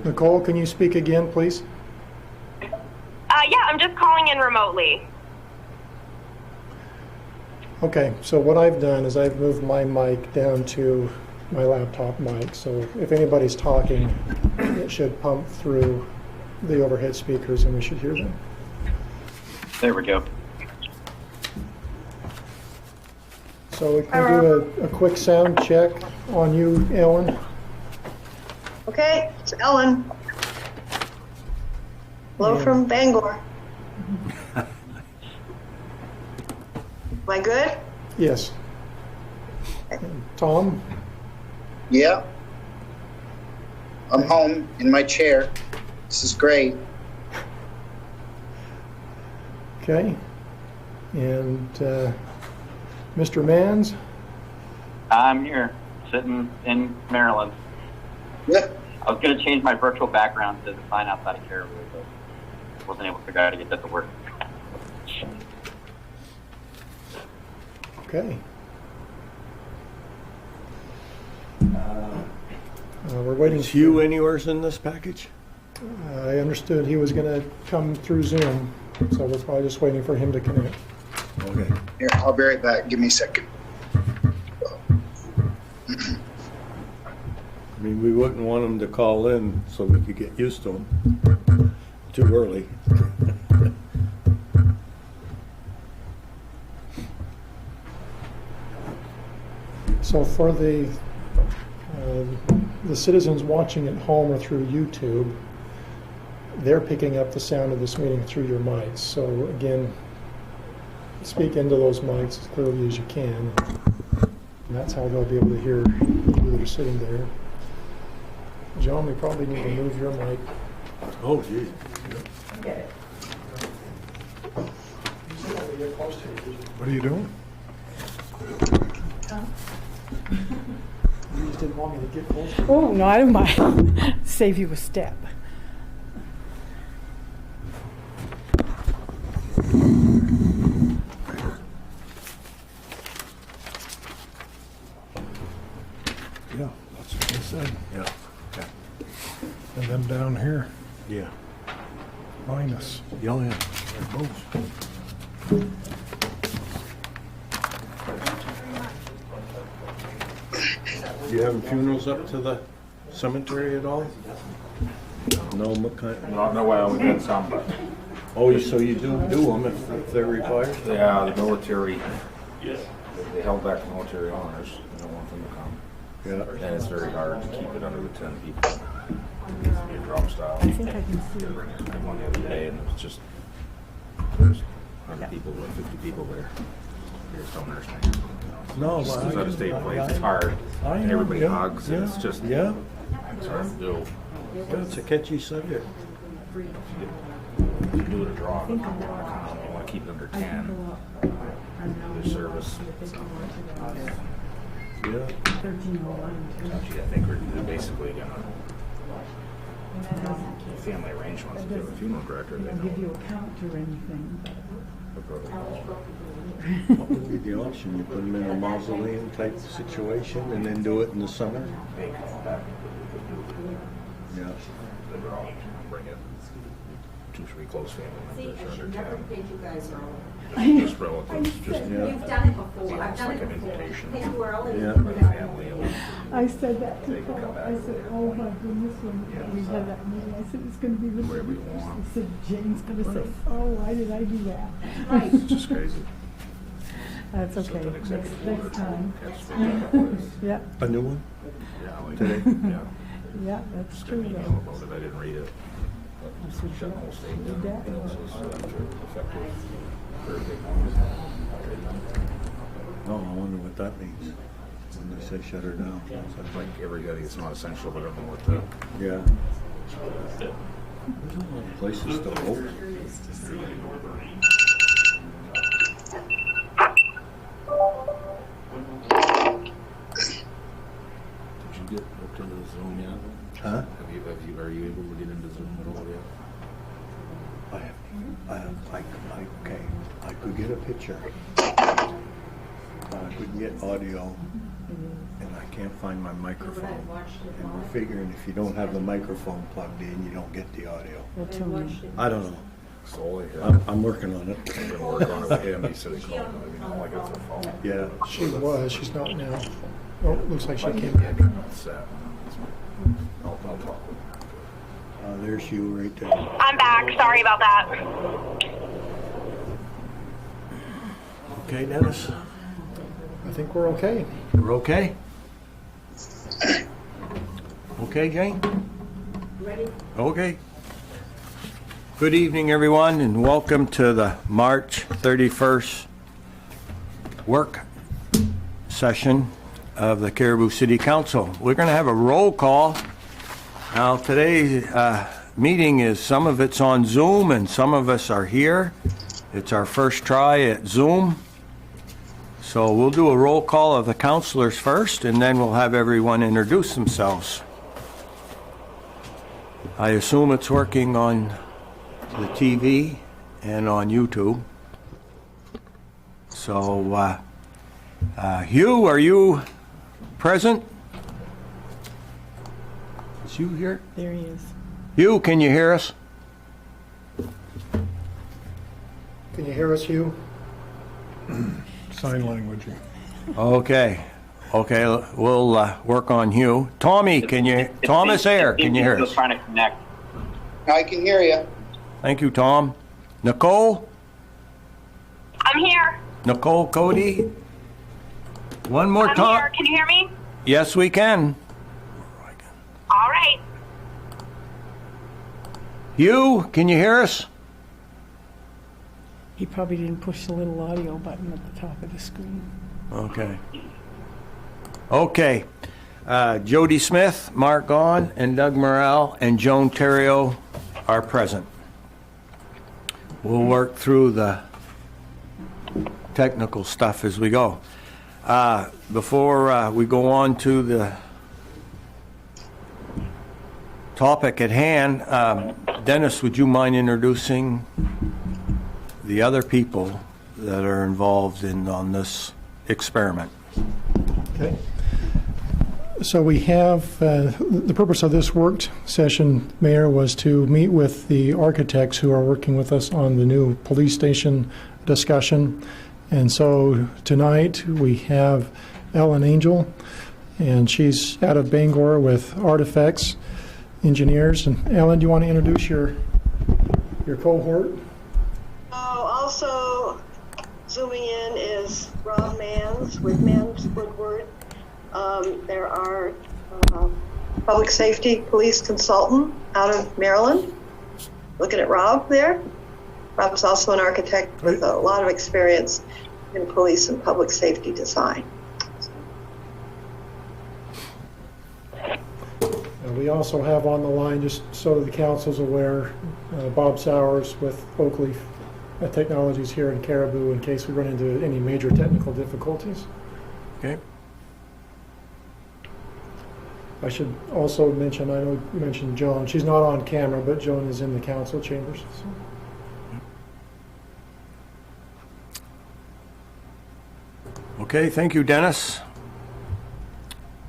Nicole, can you speak again, please? Yeah, I'm just calling in remotely. Okay, so what I've done is I've moved my mic down to my laptop mic, so if anybody's talking, it should pump through the overhead speakers and we should hear them. There we go. So we can do a quick sound check on you, Ellen. Okay, it's Ellen. Hello from Bangor. Am I good? Yes. And Tom? Yeah. I'm home in my chair. This is great. Okay. And Mr. Mans? I'm here, sitting in Maryland. Yeah. I was going to change my virtual background to the sign outside of Caribou, but wasn't able to figure out how to get that to work. Okay. We're waiting. Is Hugh anywheres in this package? I understood he was going to come through Zoom, so we're probably just waiting for him to connect. Okay. Here, I'll be right back. Give me a second. I mean, we wouldn't want him to call in so we could get used to him. Too early. So for the citizens watching at home or through YouTube, they're picking up the sound of this meeting through your mics. So again, speak into those mics as clearly as you can. And that's how they'll be able to hear you that are sitting there. John, we probably need to move your mic. Oh, geez. What are you doing? You just didn't want me to get closer. Oh, no, I don't mind. Save you a step. Yeah, that's what they said. Yeah. Okay. And then down here, Yeah. minus. Yeah, yeah. They're both. You having funerals up to the cemetery at all? No, what kind? No, well, we did some, but Oh, so you do them if they're required? yeah, the military, they held back the military honors. They don't want them to come. Yeah. And it's very hard to keep it under the 10 people. It needs to be a drum style. I think I can see it. I had one the other day, and it was just, there's 100 people, or 50 people there. They just don't understand. No, It's but at a state place, it's hard. I And know, everybody yeah, hugs, and it's yeah, just, Yeah, it's hard to do. it's a catchy subject. If you do it a draw, you want to keep it under 10. Their service. Yeah. Actually, I think we're basically gonna family arrangements. If you have a funeral director, they Give you know. a count or anything. the protocol. What would be the option? You put them in a mausoleum type situation and then do it in the summer? They come back. Yeah. They were all bring in 2-3 close family members or under 10. Paid you guys early. Just relatives, just Yeah. You've done it before. I've it's done like it an before. invitation. Paid you early. Yeah. For the family. And I said that to They can come Paul. back I said, oh my goodness, when we had that meeting, I said, it's going to be the Wherever you want. I said, Jane's going to say, oh, why did I do that? Right. it's just crazy. That's So okay. it's an executive order Next to time. catch the place. Yeah, A new one? Yeah, like, Today? yeah. yeah, that's Just got true an email though. about it. I didn't read it. But I said, shut the whole state read down. that. So it's effective Thursday. Oh, I wonder what that means when they say shut her down. It's like everybody, it's not essential, but I don't know what the. Yeah. There's a lot of places still open. Did you get hooked into the Zoom yet? Huh? Are you able to get into Zoom at all yet? Okay, I could get a picture. couldn't get audio, and I can't find my microphone. And we're figuring if you don't have the microphone plugged in, you don't get the audio. I don't know. Solely, I'm working on it. I'm gonna work on it with him. He said he called me. I don't like it for the phone. Yeah. She was, she's not now. Oh, looks like she came Yeah, back. not set. I'll talk with him. There's you right there. I'm back. Sorry about that. Okay, Dennis? I think we're okay. We're okay? Okay, Jane? Ready? Okay. Good evening, everyone, and welcome to the March 31st work session of the Caribou City Council. We're going to have a roll call. Now, today's meeting is, some of it's on Zoom and some of us are here. It's our first try at Zoom. So we'll do a roll call of the councilors first, and then we'll have everyone introduce themselves. I assume it's working on the TV and on YouTube. So, Hugh, are you present? Is Hugh here? There he is. Hugh, can you hear us? Can you hear us, Hugh? Sign language. Okay. Okay, we'll work on Hugh. Tommy, can you? Thomas Ayer, can you hear Still us? trying to connect. I can hear you. Thank you, Tom. Nicole? I'm here. Nicole, Cody? One more I'm time. here. Can you hear me? Yes, we can. All right. Hugh, can you hear us? He probably didn't push the little audio button at the top of the screen. Okay. Okay. Jody Smith, Mark Gaughan, and Doug Morrell, and Joan Theriault are present. We'll work through the technical stuff as we go. Before we go on to the topic at hand, Dennis, would you mind introducing the other people that are involved on this experiment? Okay. So we have, the purpose of this work session, Mayor, was to meet with the architects who are working with us on the new police station discussion. And so tonight we have Ellen Angel, and she's out of Bangor with Artifacts Engineers. And Ellen, do you want to introduce your cohort? Also zooming in is Rob Manns with Manns Woodward. There are public safety police consultant out of Maryland. Looking at Rob there. Rob's also an architect with a lot of experience in police and public safety design. We also have on the line, just so the council's aware, Bob Sowers with Oakleaf Technologies here in Caribou, in case we run into any major technical difficulties. Okay. I should also mention, I know you mentioned Joan. She's not on camera, but Joan is in the council chambers. So. Okay, thank you, Dennis.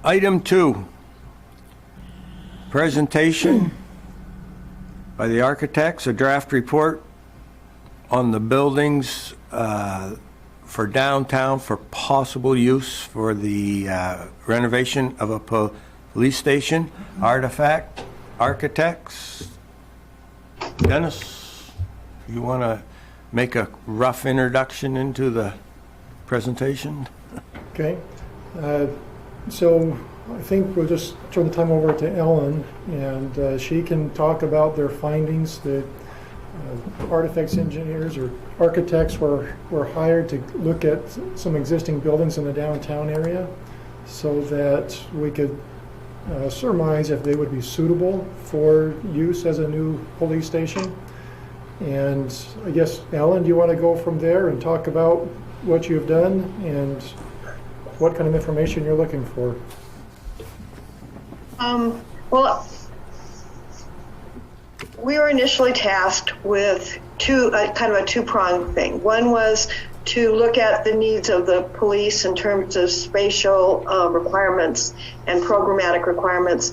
Item 2, presentation by the architects, a draft report on the buildings for downtown for possible use for the renovation of a police station. Architects. Dennis, you want to make a rough introduction into the presentation? Okay. So I think we'll just turn the time over to Ellen, and she can talk about their findings. The Artifacts engineers or architects were hired to look at some existing buildings in the downtown area so that we could surmise if they would be suitable for use as a new police station. And I guess, Ellen, do you want to go from there and talk about what you've done and what kind of information you're looking for? Well, we were initially tasked with kind of a two-pronged thing. One was to look at the needs of the police in terms of spatial requirements and programmatic requirements,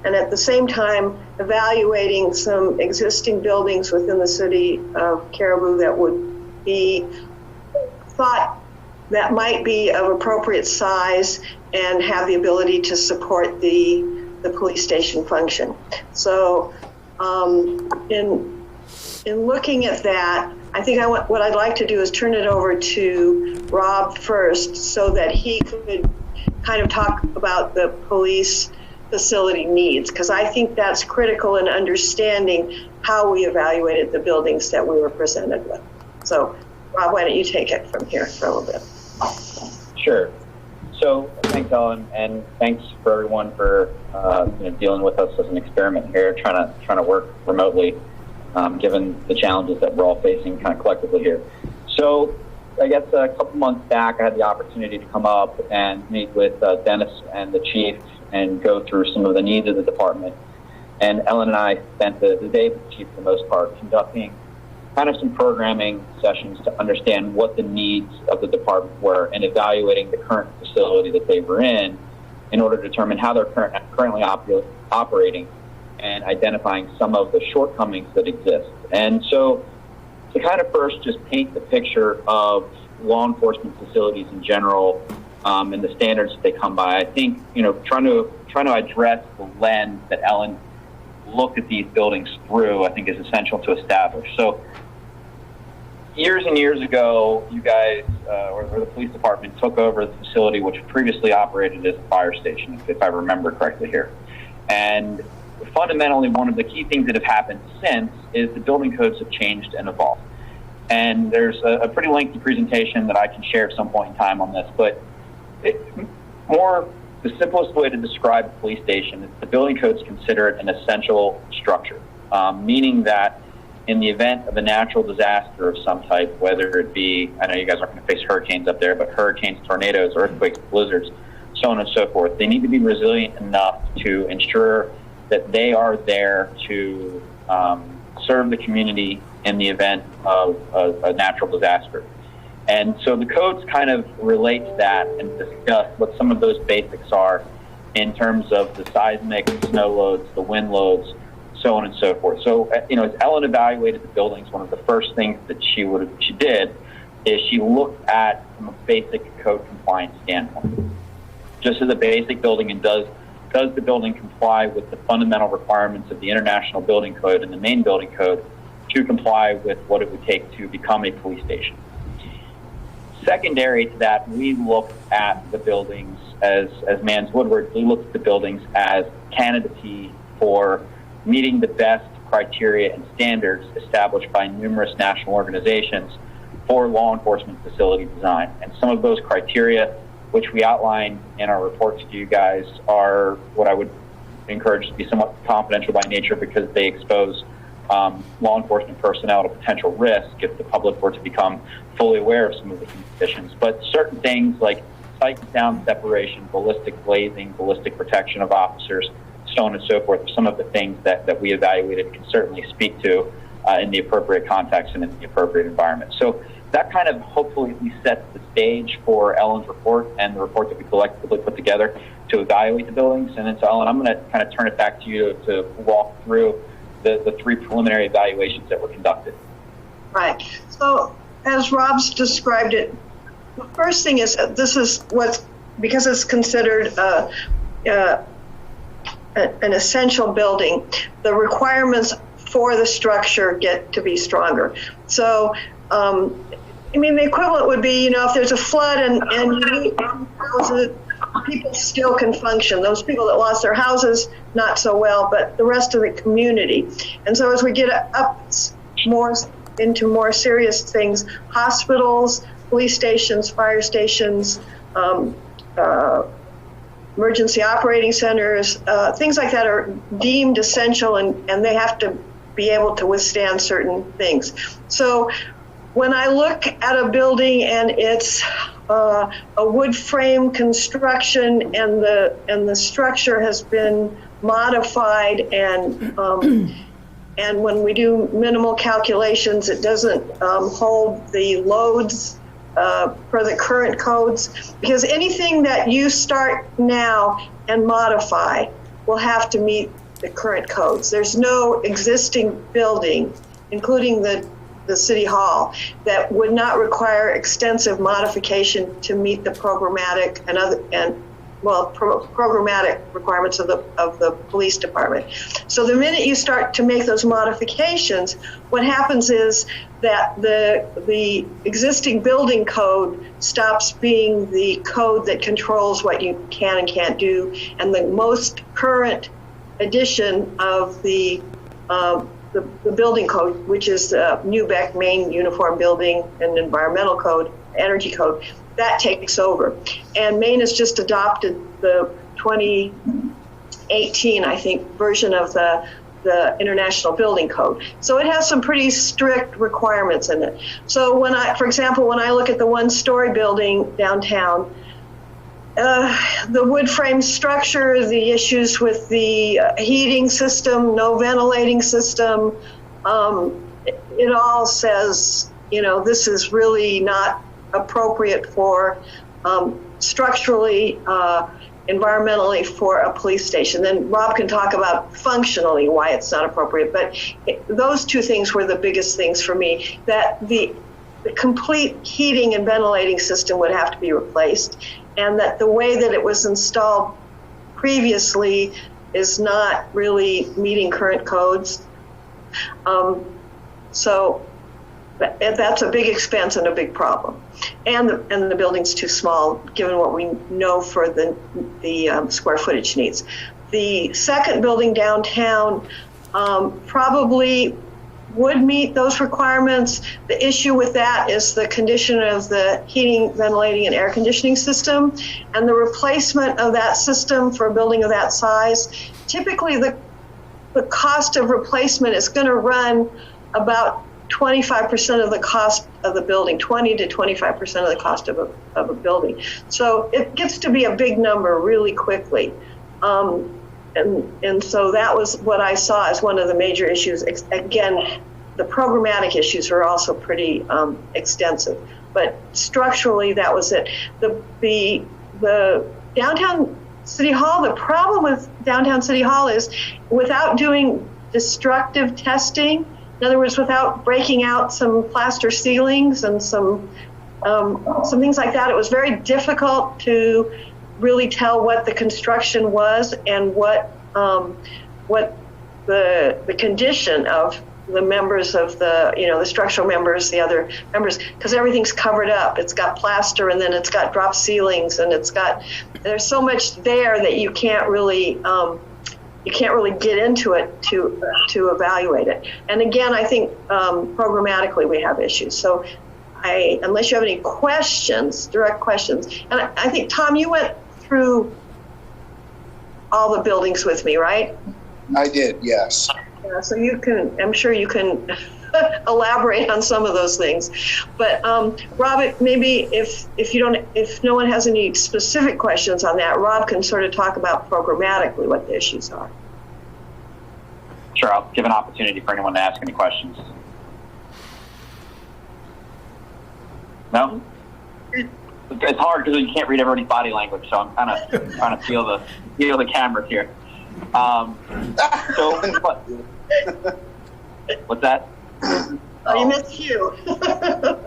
and at the same time evaluating some existing buildings within the city of Caribou that would be thought that might be of appropriate size and have the ability to support the police station function. So in looking at that, I think what I'd like to do is turn it over to Rob first so that he could kind of talk about the police facility needs, because I think that's critical in understanding how we evaluated the buildings that we were presented with. So Rob, why don't you take it from here for a little bit? Sure. So thanks, Ellen, and thanks for everyone for dealing with us as an experiment here, trying to work remotely, given the challenges that we're all facing kind of collectively here. So I guess a couple months back, I had the opportunity to come up and meet with Dennis and the chief and go through some of the needs of the department. And Ellen and I spent the day with the chief for the most part conducting kind of some programming sessions to understand what the needs of the department were and evaluating the current facility that they were in order to determine how they're currently operating and identifying some of the shortcomings that exist. And so to kind of first just paint the picture of law enforcement facilities in general and the standards that they come by, I think, trying to address the lens that Ellen looked at these buildings through, I think is essential to establish. So years and years ago, you guys, or the police department, took over the facility which previously operated as a fire station, if I remember correctly here. And fundamentally, one of the key things that have happened since is the building codes have changed and evolved. And there's a pretty lengthy presentation that I can share at some point in time on this, but the simplest way to describe a police station is the building codes consider it an essential structure, meaning that in the event of a natural disaster of some type, whether it be, I know you guys aren't going to face hurricanes up there, but hurricanes, tornadoes, earthquakes, blizzards, so on and so forth, they need to be resilient enough to ensure that they are there to serve the community in the event of a natural disaster. And so the codes kind of relate to that and discuss what some of those basics are in terms of the seismic, the snow loads, the wind loads, so on and so forth. So, as Ellen evaluated the buildings, one of the first things that she did is she looked at from a basic code compliance standpoint. Just as a basic building, and does the building comply with the fundamental requirements of the International Building Code and the main building code to comply with what it would take to become a police station? Secondary to that, we looked at the buildings as Mans Woodward, we looked at the buildings as candidacy for meeting the best criteria and standards established by numerous national organizations for law enforcement facility design. And some of those criteria, which we outline in our reports to you guys, are what I would encourage to be somewhat confidential by nature because they expose law enforcement personnel to potential risk if the public were to become fully aware of some of the conditions. But certain things like sight and sound separation, ballistic glazing, ballistic protection of officers, so on and so forth, are some of the things that we evaluated and can certainly speak to in the appropriate context and in the appropriate environment. So that kind of hopefully at least sets the stage for Ellen's report and the report that we collectively put together to evaluate the buildings. And then so Ellen, I'm going to kind of turn it back to you to walk through the three preliminary evaluations that were conducted. Right. So as Rob's described it, the first thing is that this is because it's considered an essential building, the requirements for the structure get to be stronger. So, the equivalent would be, if there's a flood and people still can function. Those people that lost their houses, not so well, but the rest of the community. And so as we get up more into more serious things, hospitals, police stations, fire stations, emergency operating centers, things like that are deemed essential, and they have to be able to withstand certain things. So when I look at a building and it's a wood frame construction and the structure has been modified and when we do minimal calculations, it doesn't hold the loads for the current codes, because anything that you start now and modify will have to meet the current codes. There's no existing building, including the city hall, that would not require extensive modification to meet the programmatic programmatic requirements of the police department. So the minute you start to make those modifications, what happens is that the existing building code stops being the code that controls what you can and can't do, and the most current edition of the building code, which is the NUBEC, Maine Uniform Building and Environmental Code, Energy Code, that takes over. And Maine has just adopted the 2018, I think, version of the International Building Code. So it has some pretty strict requirements in it. So for example, when I look at the one-story building downtown, the wood frame structure, the issues with the heating system, no ventilating system, it all says, this is really not appropriate for structurally, environmentally for a police station. Then Rob can talk about functionally why it's not appropriate, but those two things were the biggest things for me, that the complete heating and ventilating system would have to be replaced, and that the way that it was installed previously is not really meeting current codes. So that's a big expense and a big problem. And the building's too small, given what we know for the square footage needs. The second building downtown probably would meet those requirements. The issue with that is the condition of the heating, ventilating, and air conditioning system, and the replacement of that system for a building of that size. Typically, the cost of replacement is going to run about 25% of the cost of the building, 20 to 25% of the cost of a building. So it gets to be a big number really quickly. And so that was what I saw as one of the major issues. Again, the programmatic issues were also pretty extensive, but structurally that was it. The downtown City Hall, the problem with downtown City Hall is without doing destructive testing, in other words, without breaking out some plaster ceilings and some things like that, it was very difficult to really tell what the construction was and what the condition of the members of the structural members, the other members, because everything's covered up. It's got plaster, and then it's got drop ceilings, and there's so much there that you can't really get into it to evaluate it. And again, I think programmatically we have issues. So unless you have any questions, direct questions, and I think, Tom, you went through all the buildings with me, right? I did, yes. Yeah, so I'm sure you can elaborate on some of those things. But Rob, maybe if no one has any specific questions on that, Rob can sort of talk about programmatically what the issues are. Sure, I'll give an opportunity for anyone to ask any questions. No? It's hard because you can't read everybody's body language, so I'm kind of trying to feel the cameras here. So, what's that? Oh, you missed you.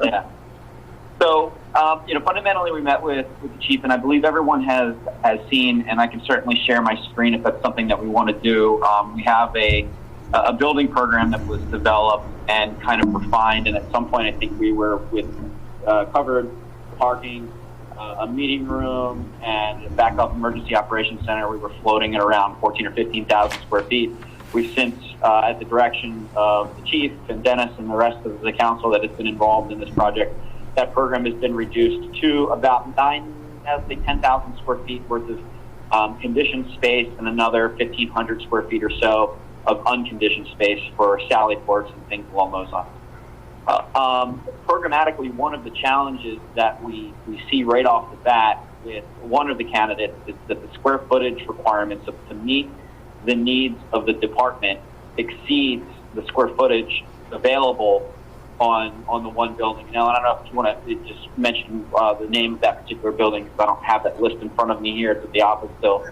Yeah. So, fundamentally, we met with the chief, and I believe everyone has seen, and I can certainly share my screen if that's something that we want to do. We have a building program that was developed and kind of refined, and at some point, I think we were with covered parking, a meeting room, and a backup emergency operations center. We were floating at around 14 or 15,000 square feet. We've since, at the direction of the chief and Dennis and the rest of the council that has been involved in this project, that program has been reduced to about 10,000 square feet worth of conditioned space and another 1,500 square feet or so of unconditioned space for sally ports and things along those lines. Programmatically, one of the challenges that we see right off the bat with one of the candidates is that the square footage requirements to meet the needs of the department exceeds the square footage available on the one building. Now, I don't know if you want to just mention the name of that particular building, because I don't have that list in front of me here. It's at the office still.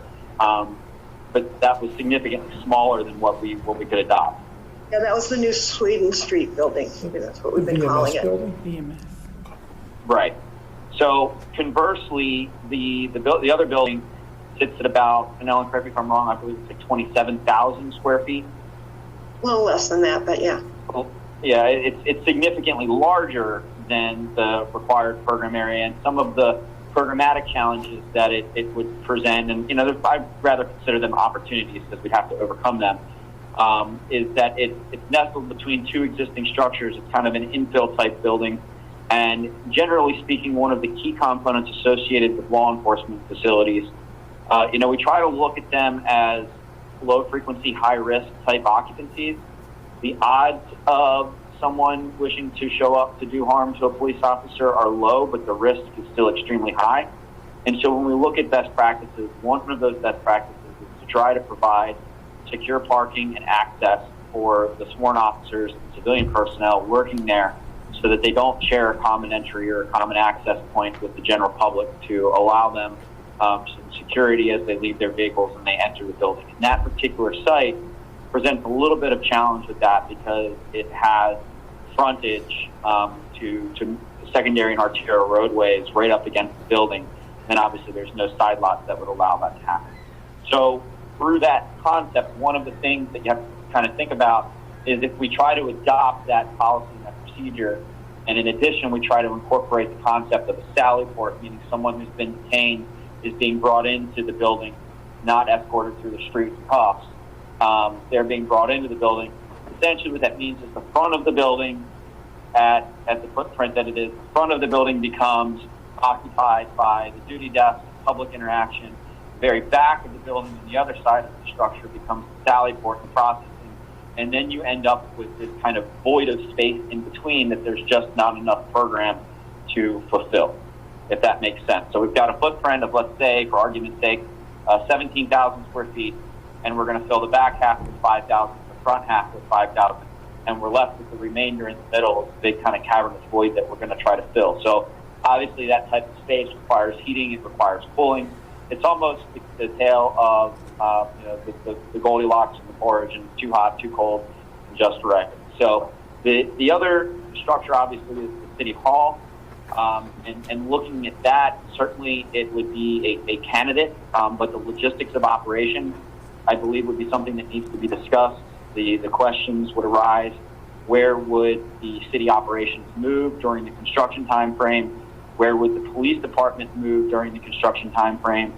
But that was significantly smaller than what we could adopt. Yeah, that was the new Sweden Street building. Maybe that's what we've been calling VMS it. building? BMS. Right. So conversely, the other building sits at about, and Ellen, correct me if I'm wrong, I believe it's like 27,000 square feet. A little less than that, but yeah. Well, yeah, it's significantly larger than the required program area, and some of the programmatic challenges that it would present, and I'd rather consider them opportunities because we'd have to overcome them, is that it's nestled between two existing structures. It's kind of an infill type building, and generally speaking, one of the key components associated with law enforcement facilities, we try to look at them as low frequency, high risk type occupancies. The odds of someone wishing to show up to do harm to a police officer are low, but the risk is still extremely high. And so when we look at best practices, one of those best practices is to try to provide secure parking and access for the sworn officers and civilian personnel working there, so that they don't share a common entry or a common access point with the general public, to allow them some security as they leave their vehicles and they enter the building. And that particular site presents a little bit of challenge with that, because it has frontage to secondary and arterial roadways right up against the building, and obviously there's no side lots that would allow that to happen. So through that concept, one of the things that you have to kind of think about is, if we try to adopt that policy and that procedure, and in addition we try to incorporate the concept of a sally port, meaning someone who's been detained is being brought into the building, not escorted through the street in cuffs. They're being brought into the building. Essentially what that means is the front of the building, at the footprint that it is, the front of the building becomes occupied by the duty desk, public interaction. The very back of the building and the other side of the structure becomes the sally port and processing. And then you end up with this kind of void of space in between that there's just not enough program to fulfill, if that makes sense. So we've got a footprint of, let's say, for argument's sake, 17,000 square feet, and we're going to fill the back half with 5,000, the front half with 5,000, and we're left with the remainder in the middle, this big kind of cavernous void that we're going to try to fill. So obviously that type of space requires heating, it requires cooling. It's almost the tale of the Goldilocks and the porridge, and too hot, too cold, and just right. So the other structure obviously is the City Hall. And looking at that, certainly it would be a candidate, but the logistics of operation, I believe, would be something that needs to be discussed. The questions would arise: where would the city operations move during the construction time frame? Where would the police department move during the construction time frame?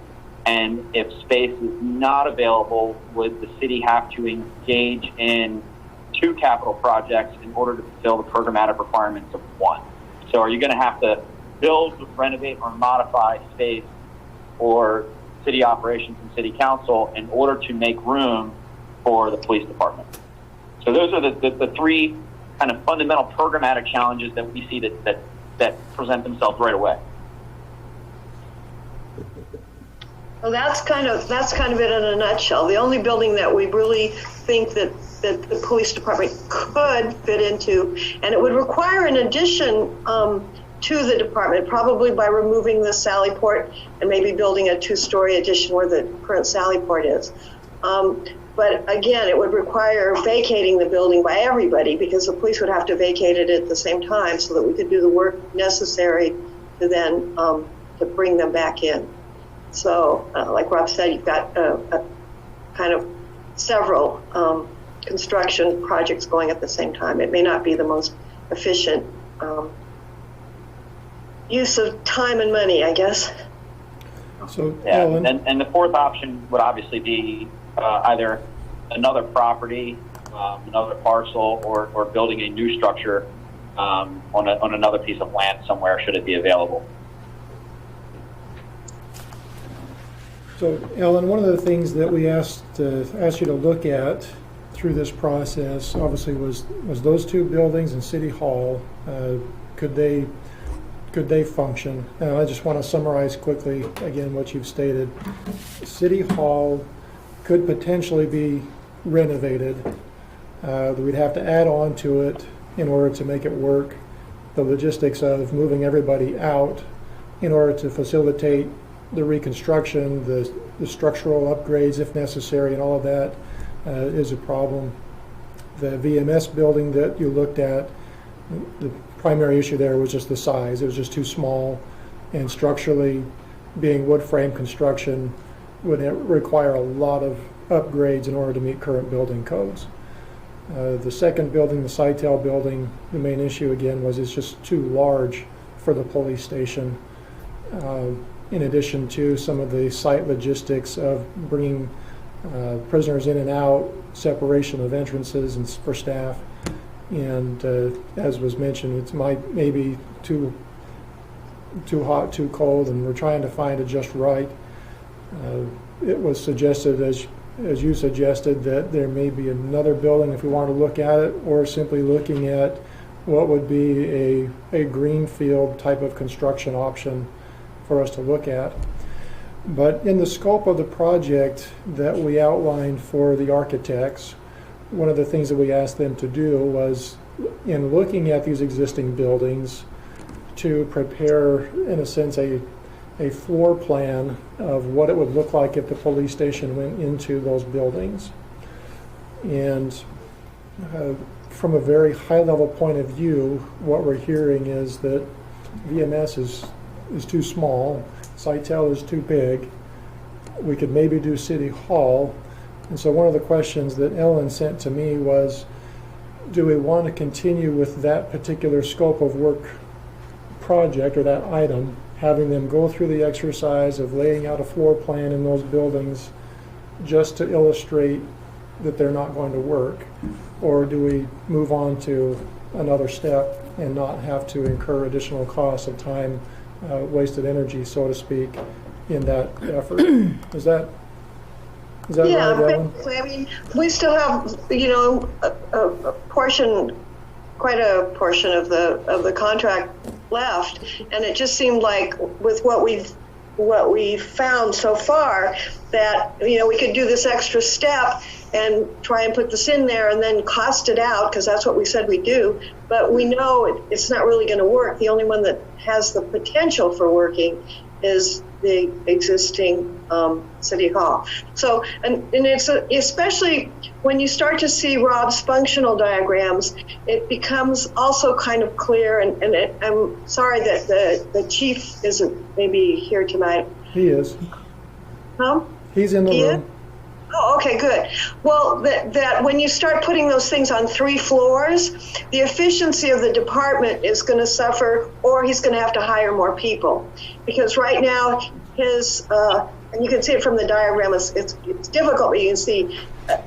And if space is not available, would the city have to engage in two capital projects in order to fulfill the programmatic requirements of one? So are you going to have to build, renovate, or modify space for city operations and city council in order to make room for the police department? So those are the three kind of fundamental programmatic challenges that we see that present themselves right away. Well, that's kind of it in a nutshell. The only building that we really think that the police department could fit into, and it would require an addition to the department, probably by removing the sally port and maybe building a 2-story addition where the current sally port is. But again, it would require vacating the building by everybody, because the police would have to vacate it at the same time so that we could do the work necessary to then to bring them back in. So, like Rob said, you've got a kind of several construction projects going at the same time. It may not be the most efficient use of time and money, I guess. So, Yeah, Ellen, and the fourth option would obviously be either another property, another parcel, or building a new structure on another piece of land somewhere, should it be available. So, Ellen, one of the things that we asked you to look at through this process, obviously, was those two buildings in City Hall. Could they function? I just want to summarize quickly again what you've stated. City Hall could potentially be renovated. We'd have to add on to it in order to make it work, the logistics of moving everybody out in order to facilitate the reconstruction, the structural upgrades if necessary, and all of that is a problem. The VMS building that you looked at, the primary issue there was just the size. It was just too small, and structurally, being wood frame construction would require a lot of upgrades in order to meet current building codes. The second building, the Sitel building, the main issue again was it's just too large for the police station. In addition to some of the site logistics of bringing prisoners in and out, separation of entrances and for staff, and as was mentioned, it's maybe too hot, too cold, and we're trying to find it just right. It was suggested, as you suggested, that there may be another building if we want to look at it, or simply looking at what would be a greenfield type of construction option for us to look at. But in the scope of the project that we outlined for the architects, one of the things that we asked them to do was, in looking at these existing buildings, to prepare, in a sense, a floor plan of what it would look like if the police station went into those buildings. And from a very high-level point of view, what we're hearing is that VMS is too small, Sitel is too big. We could maybe do City Hall. And so one of the questions that Ellen sent to me was, do we want to continue with that particular scope of work project, or that item, having them go through the exercise of laying out a floor plan in those buildings just to illustrate that they're not going to work? Or do we move on to another step and not have to incur additional costs of time, wasted energy, so to speak, in that effort? Is that Yeah, right, Ellen? basically, I mean, we still have, a portion, quite a portion of the contract left, and it just seemed like with what we've found so far, that we could do this extra step and try and put this in there and then cost it out, because that's what we said we'd do. But we know it's not really going to work. The only one that has the potential for working is the existing City Hall. So, and it's especially when you start to see Rob's functional diagrams, it becomes also kind of clear. And I'm sorry that the chief isn't maybe here tonight. He is. Huh? He's in the He room. is? Oh, okay, good. Well, that when you start putting those things on 3 floors, the efficiency of the department is going to suffer, or he's going to have to hire more people. Because right now, his, and you can see it from the diagram, it's difficult, but you can see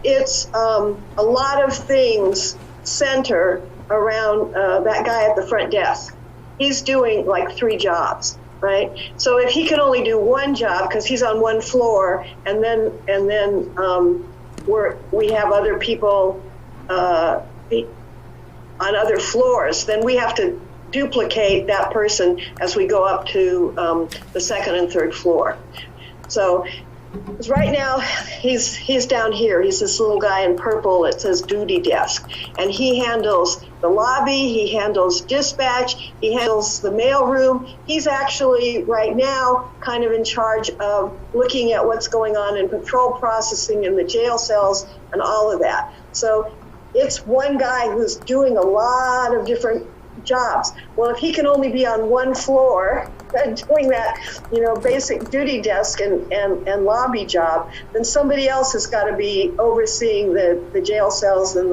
it's a lot of things center around that guy at the front desk. He's doing like 3 jobs. Right. So if he can only do one job because he's on one floor, and then we have other people on other floors, then we have to duplicate that person as we go up to the 2nd and 3rd floor. So right now he's down here. He's this little guy in purple. It says duty desk, and he handles the lobby, he handles dispatch, he handles the mail room. He's actually right now kind of in charge of looking at what's going on in patrol processing in the jail cells and all of that. So it's one guy who's doing a lot of different jobs. Well, if he can only be on one floor doing that, basic duty desk and lobby job, then somebody else has got to be overseeing the jail cells and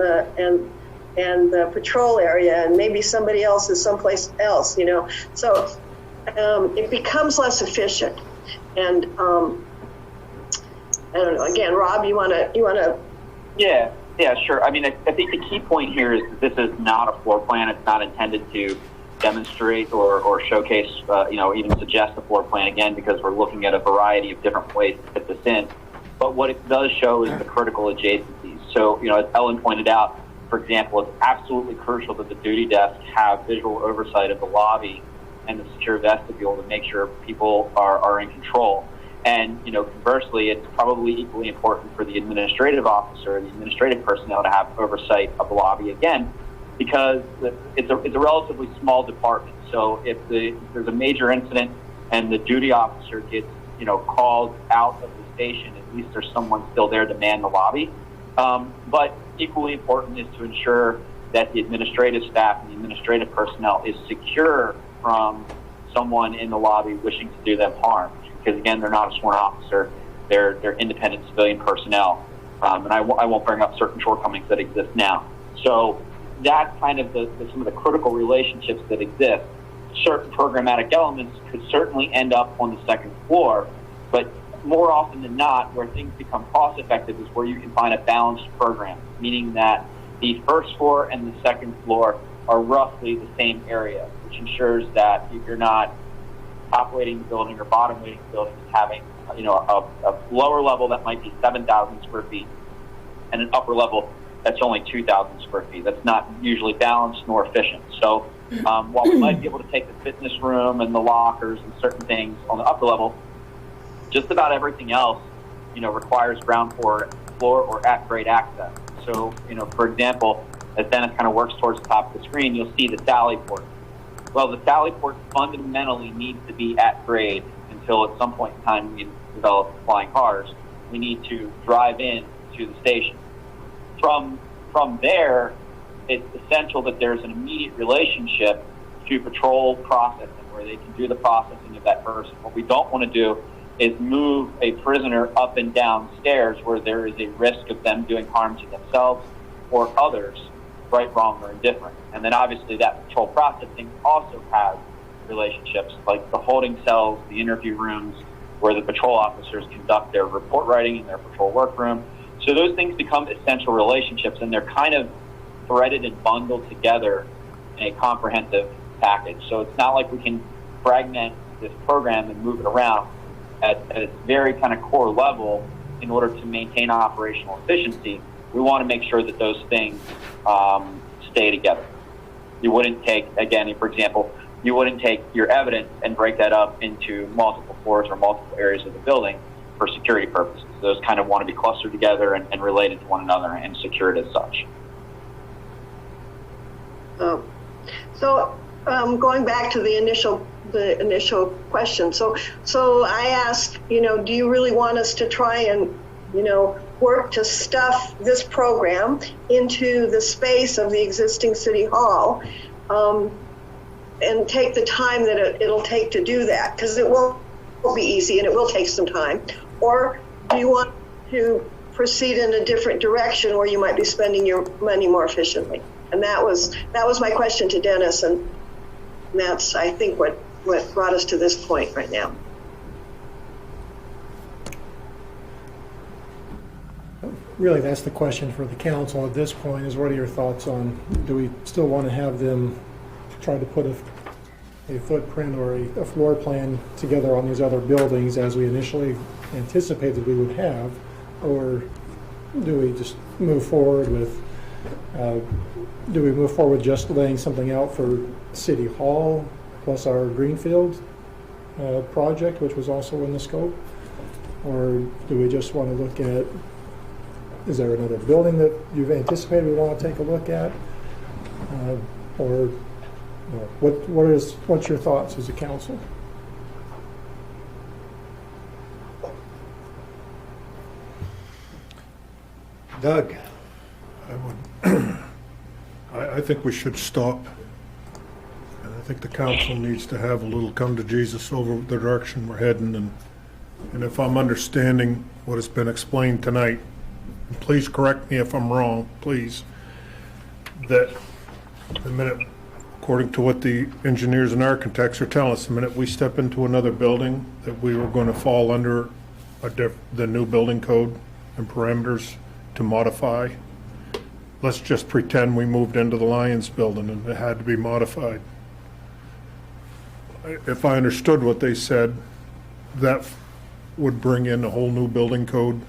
the patrol area, and maybe somebody else is someplace else, So it becomes less efficient. And I don't know. Again, Rob, you wanna? Yeah, sure. I mean, I think the key point here is that this is not a floor plan. It's not intended to demonstrate or showcase, even suggest a floor plan, again, because we're looking at a variety of different ways to fit this in. But what it does show is the critical adjacencies. So, as Ellen pointed out, for example, it's absolutely crucial that the duty desk have visual oversight of the lobby and the secure vestibule to make sure people are in control. And, conversely, it's probably equally important for the administrative officer, the administrative personnel, to have oversight of the lobby, again, because it's a relatively small department. So if there's a major incident and the duty officer gets, called out of the station, at least there's someone still there to man the lobby. But equally important is to ensure that the administrative staff and the administrative personnel is secure from someone in the lobby wishing to do them harm. Because again, they're not a sworn officer; they're independent civilian personnel, and I won't bring up certain shortcomings that exist now. So that's kind of some of the critical relationships that exist. Certain programmatic elements could certainly end up on the second floor, but more often than not, where things become cost effective is where you can find a balanced program, meaning that the first floor and the second floor are roughly the same area, which ensures that you're not operating the building or bottom weighting the building as having a lower level that might be 7,000 square feet and an upper level that's only 2,000 square feet. That's not usually balanced nor efficient. So while we might be able to take the fitness room and the lockers and certain things on the upper level, just about everything else, requires ground floor or at-grade access. So, for example, as Dennis kind of works towards the top of the screen, you'll see the sally port. Well, the sally port fundamentally needs to be at grade until at some point in time we develop flying cars. We need to drive in to the station. From there, it's essential that there's an immediate relationship to patrol processing, where they can do the processing of that person. What we don't want to do is move a prisoner up and down stairs where there is a risk of them doing harm to themselves or others, right, wrong, or indifferent. And then obviously that patrol processing also has relationships like the holding cells, the interview rooms, where the patrol officers conduct their report writing in their patrol workroom. So those things become essential relationships, and they're kind of threaded and bundled together in a comprehensive package. So it's not like we can fragment this program and move it around at its very kind of core level in order to maintain operational efficiency. We want to make sure that those things stay together. You wouldn't take, again, for example, you wouldn't take your evidence and break that up into multiple floors or multiple areas of the building for security purposes. Those kind of want to be clustered together and related to one another and secured as such. Going back to the initial question. So I asked, do you really want us to try and, work to stuff this program into the space of the existing city hall, and take the time that it'll take to do that? Because it won't be easy and it will take some time. Or do you want to proceed in a different direction where you might be spending your money more efficiently? And that was my question to Dennis, and that's, I think, what brought us to this point right now. Really, that's the question for the council at this point, is what are your thoughts on, do we still want to have them try to put a footprint or a floor plan together on these other buildings as we initially anticipated we would have, or do we just move forward with just laying something out for City Hall plus our Greenfield project, which was also in the scope? Or do we just want to look at, is there another building that you've anticipated we want to take a look at? Or what's your thoughts as a council? Doug? I think we should stop. And I think the council needs to have a little come to Jesus over the direction we're heading. And if I'm understanding what has been explained tonight, and please correct me if I'm wrong, please, that the minute, according to what the engineers and architects are telling us, the minute we step into another building, that we were going to fall under the new building code and parameters to modify. Let's just pretend we moved into the Lions building and it had to be modified. If I understood what they said, that would bring in a whole new building code.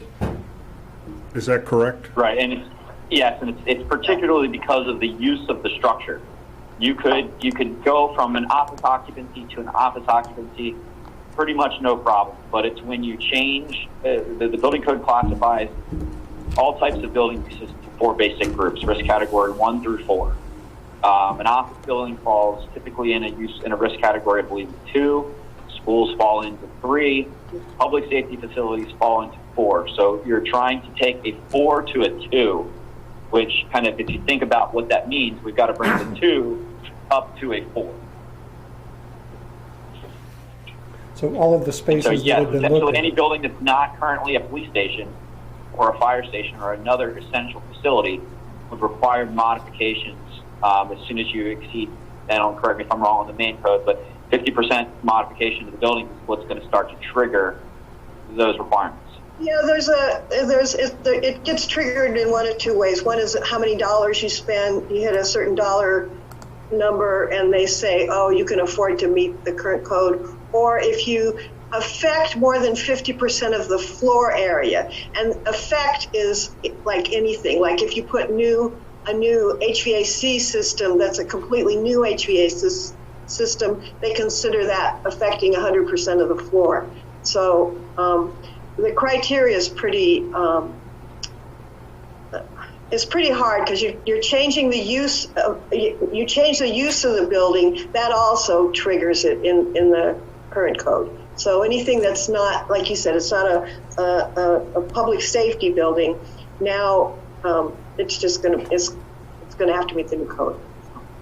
Is that correct? Right, and it's particularly because of the use of the structure. You could go from an office occupancy to an office occupancy pretty much no problem, but it's when you change, the building code classifies all types of building uses into 4 basic groups, risk category 1 through 4. An office building falls typically in a risk category, I believe, 2. Schools fall into 3. Public safety facilities fall into 4. So you're trying to take a 4 to a 2, which kind of, if you think about what that means, we've got to bring the 2 up to a 4. So all of the spaces So that yes, have been essentially looked any at. building that's not currently a police station or a fire station or another essential facility would require modifications as soon as you exceed, and don't correct me if I'm wrong on the main code, but 50% modification of the building is what's going to start to trigger those requirements. Yeah, it gets triggered in one of two ways. One is how many dollars you spend. You hit a certain dollar number and they say, oh, you can afford to meet the current code. Or if you affect more than 50% of the floor area, and affect is like anything, like if you put a new HVAC system that's a completely new HVAC system, they consider that affecting 100% of the floor. So the criteria is pretty hard because you're changing the use of, you change the use of the building, that also triggers it in the current code. So anything that's not, like you said, it's not a public safety building, now it's just it's going to have to meet the new code.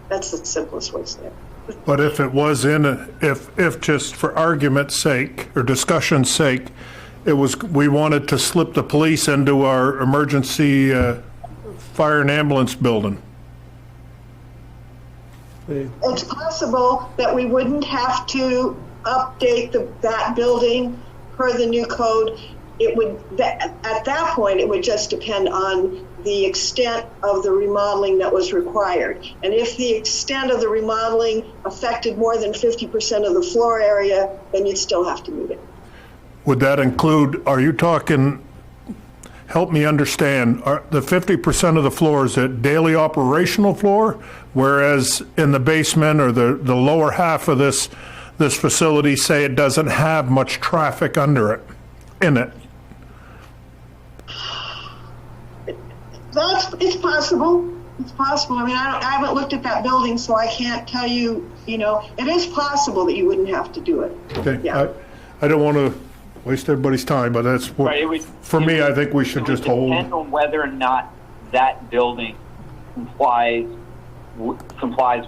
That's the simplest way to say it. But if it was if just for argument's sake or discussion's sake, we wanted to slip the police into our emergency fire and ambulance building. It's possible that we wouldn't have to update that building per the new code. It would, at that point, it would just depend on the extent of the remodeling that was required. And if the extent of the remodeling affected more than 50% of the floor area, then you'd still have to meet it. Would that include, are you talking, help me understand, are the 50% of the floor, is it daily operational floor? Whereas in the basement or the lower half of this facility, say it doesn't have much traffic in it? It's possible. It's possible. I mean, I haven't looked at that building, so I can't tell you, it is possible that you wouldn't have to do it. Okay. Yeah. I don't want to waste everybody's time, but that's what, Right, for me, I think we should just hold. It would depend on whether or not that building complies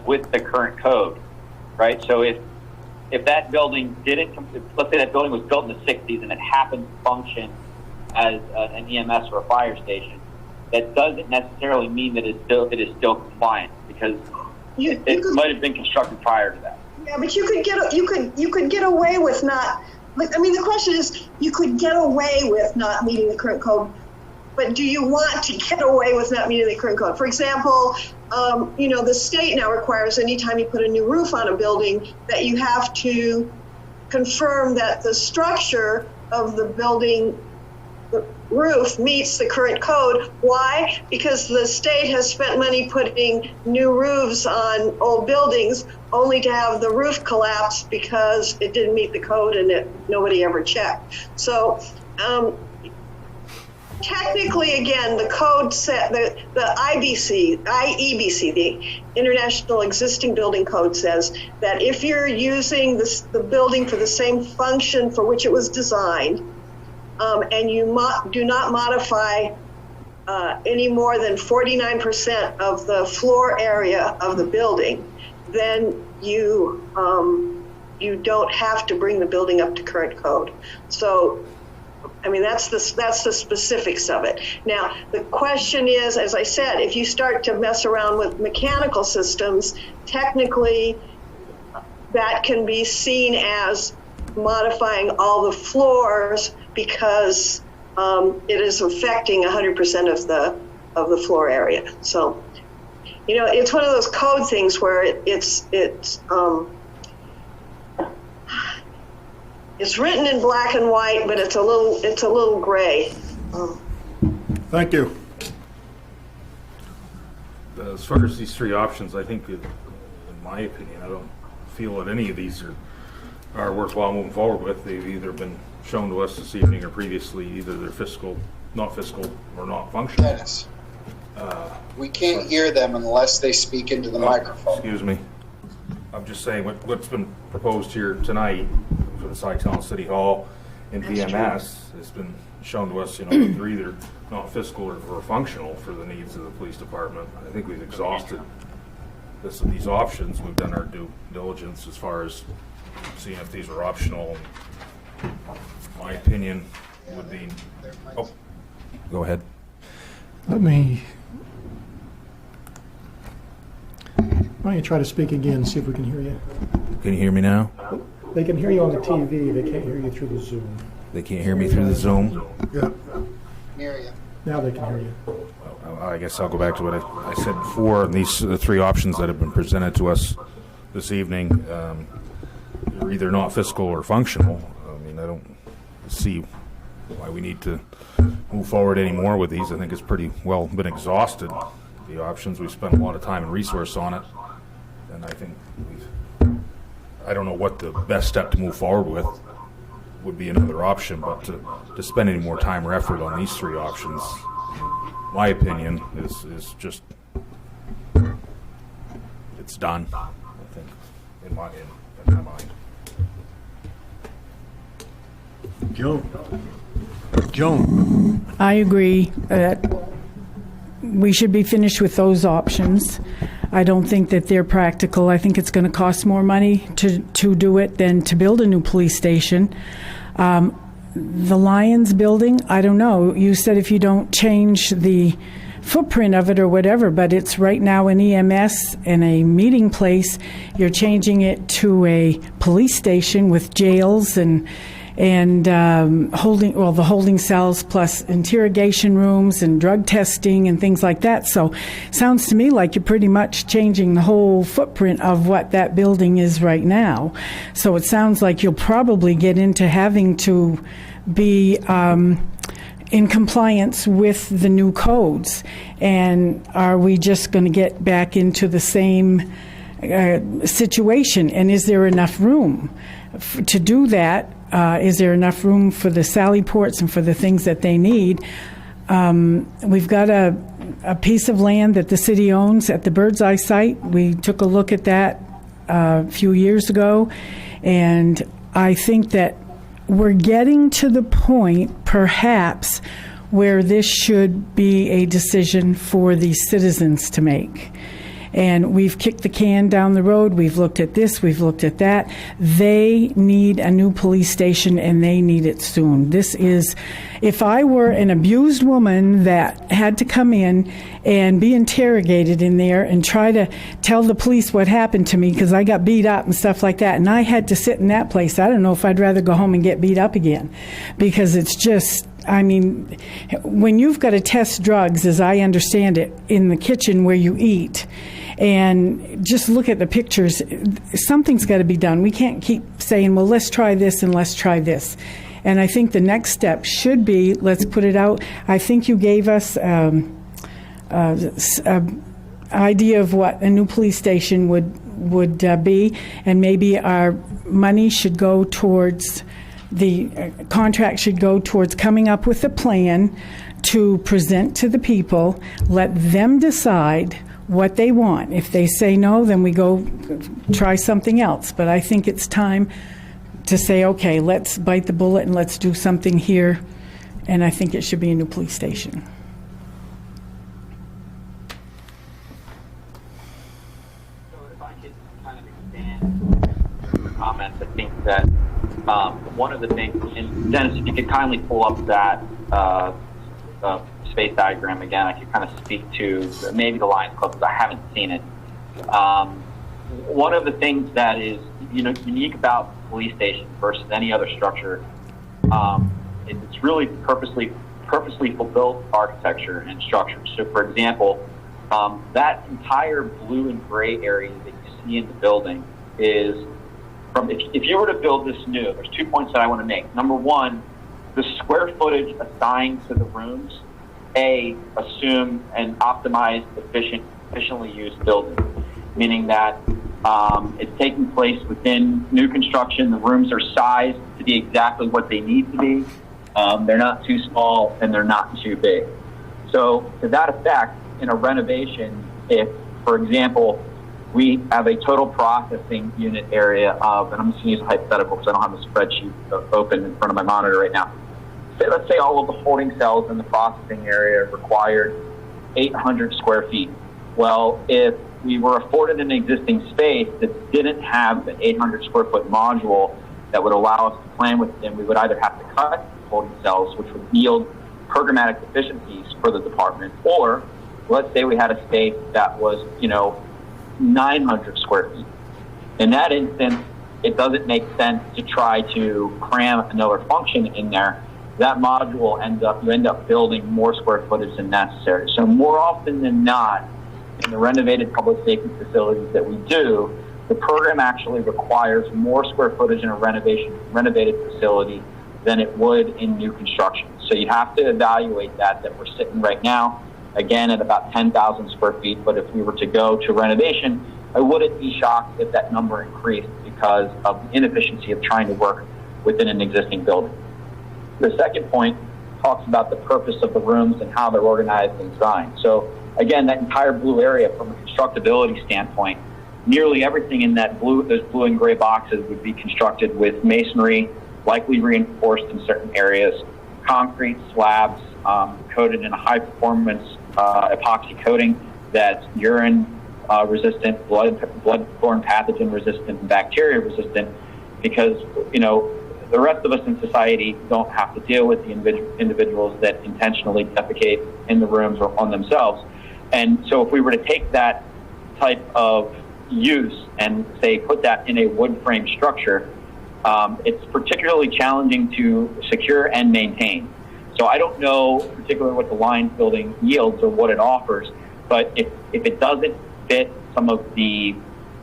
with the current code, right? So if that building let's say that building was built in the 60s and it happened to function as an EMS or a fire station, that doesn't necessarily mean that it is still compliant, because it might have been constructed prior to that. Yeah, but you could get away with not. I mean, the question is, you could get away with not meeting the current code, but do you want to get away with not meeting the current code? For example, the state now requires anytime you put a new roof on a building that you have to confirm that the structure of the building roof meets the current code. Why? Because the state has spent money putting new roofs on old buildings only to have the roof collapse because it didn't meet the code and nobody ever checked. So technically, again, the code set, the IEBC, the International Existing Building Code, says that if you're using the building for the same function for which it was designed, and you do not modify any more than 49% of the floor area of the building, then you don't have to bring the building up to current code. So, I mean, that's the specifics of it. Now, the question is, as I said, if you start to mess around with mechanical systems, technically that can be seen as modifying all the floors because it is affecting 100% of the floor area. So, it's one of those code things where it's written in black and white, but it's a little gray. Thank you. As far as these three options, I think, in my opinion, I don't feel that any of these are worthwhile moving forward with. They've either been shown to us this evening or previously, either they're not fiscal, or not functional. Dennis. We can't hear them unless they speak into the microphone. Excuse me. I'm just saying what's been proposed here tonight for the Cytown City Hall and VMS has been shown to us, they're either not fiscal or functional for the needs of the police department. I think we've exhausted these options. We've done our due diligence as far as seeing if these are optional. My opinion would be, go ahead. Why don't you try to speak again and see if we can hear you? Can you hear me now? They can hear you on the TV, they can't hear you through the Zoom. They can't hear me through the Zoom? Yeah. Hear you. Now they can hear you. I guess I'll go back to what I said before. These the three options that have been presented to us this evening are either not fiscal or functional. I don't see why we need to move forward anymore with these. I think it's pretty well been exhausted, the options. We've spent a lot of time and resource on it, and I think I don't know what the best step to move forward with would be another option, but to spend any more time or effort on these three options, my opinion is just it's done. I think in my mind. Joan. I agree that we should be finished with those options. I don't think that they're practical. I think it's going to cost more money to do it than to build a new police station. The Lions building, I don't know. You said if you don't change the footprint of it or whatever, but it's right now an EMS and a meeting place. You're changing it to a police station with jails and the holding cells plus interrogation rooms and drug testing and things like that. So sounds to me like you're pretty much changing the whole footprint of what that building is right now. So it sounds like you'll probably get into having to be in compliance with the new codes. And are we just going to get back into the same situation? And is there enough room to do that? Is there enough room for the sally ports and for the things that they need? We've got a piece of land that the city owns at the Birdseye site. We took a look at that a few years ago, and I think that we're getting to the point, perhaps, where this should be a decision for the citizens to make. And we've kicked the can down the road. We've looked at this. We've looked at that. They need a new police station, and they need it soon. This is, if I were an abused woman that had to come in and be interrogated in there and try to tell the police what happened to me because I got beat up and stuff like that, and I had to sit in that place, I don't know if I'd rather go home and get beat up again, because it's just, when you've got to test drugs, as I understand it, in the kitchen where you eat, and just look at the pictures, something's got to be done. We can't keep saying, well, let's try this and let's try this. And I think the next step should be, let's put it out. I think you gave us an idea of what a new police station would be, and maybe our money should go towards, the contract should go towards coming up with a plan to present to the people, let them decide what they want. If they say no, then we go try something else. But I think it's time to say, okay, let's bite the bullet and let's do something here. And I think it should be a new police station. So if I could kind of expand comments, I think that one of the things, and Dennis, if you could kindly pull up that space diagram again, I could kind of speak to maybe the Lions Club, because I haven't seen it. One of the things that is unique about the police station versus any other structure, it's really purposely built architecture and structure. So, for example, that entire blue and gray area that you see in the building is from, if you were to build this new, there's 2 points that I want to make. Number one, the square footage assigned to the rooms, assume an optimized, efficiently used building, meaning that it's taking place within new construction. The rooms are sized to be exactly what they need to be. They're not too small and they're not too big. So to that effect, in a renovation if, for example, we have a total processing unit area of, and I'm just going to use a hypothetical because I don't have a spreadsheet open in front of my monitor right now. Let's say all of the holding cells in the processing area required 800 square feet. Well, if we were afforded an existing space that didn't have an 800 square foot module that would allow us to plan within, we would either have to cut holding cells, which would yield programmatic efficiencies for the department, or let's say we had a space that was, 900 square feet. In that instance, it doesn't make sense to try to cram another function in there. That module you end up building more square footage than necessary. So more often than not, in the renovated public safety facilities that we do, the program actually requires more square footage in a renovated facility than it would in new construction. So you have to evaluate that we're sitting right now, again, at about 10,000 square feet. But if we were to go to renovation, I wouldn't be shocked if that number increased because of the inefficiency of trying to work within an existing building. The second point talks about the purpose of the rooms and how they're organized and designed. So again, that entire blue area from a constructability standpoint, nearly everything in those blue and gray boxes would be constructed with masonry, likely reinforced in certain areas, concrete slabs coated in a high-performance epoxy coating that's urine resistant, bloodborne pathogen resistant, and bacteria resistant, because the rest of us in society don't have to deal with the individuals that intentionally defecate in the rooms or on themselves. And so if we were to take that type of use and say put that in a wood frame structure, it's particularly challenging to secure and maintain. So I don't know particularly what the Lions building yields or what it offers, but if it doesn't fit some of the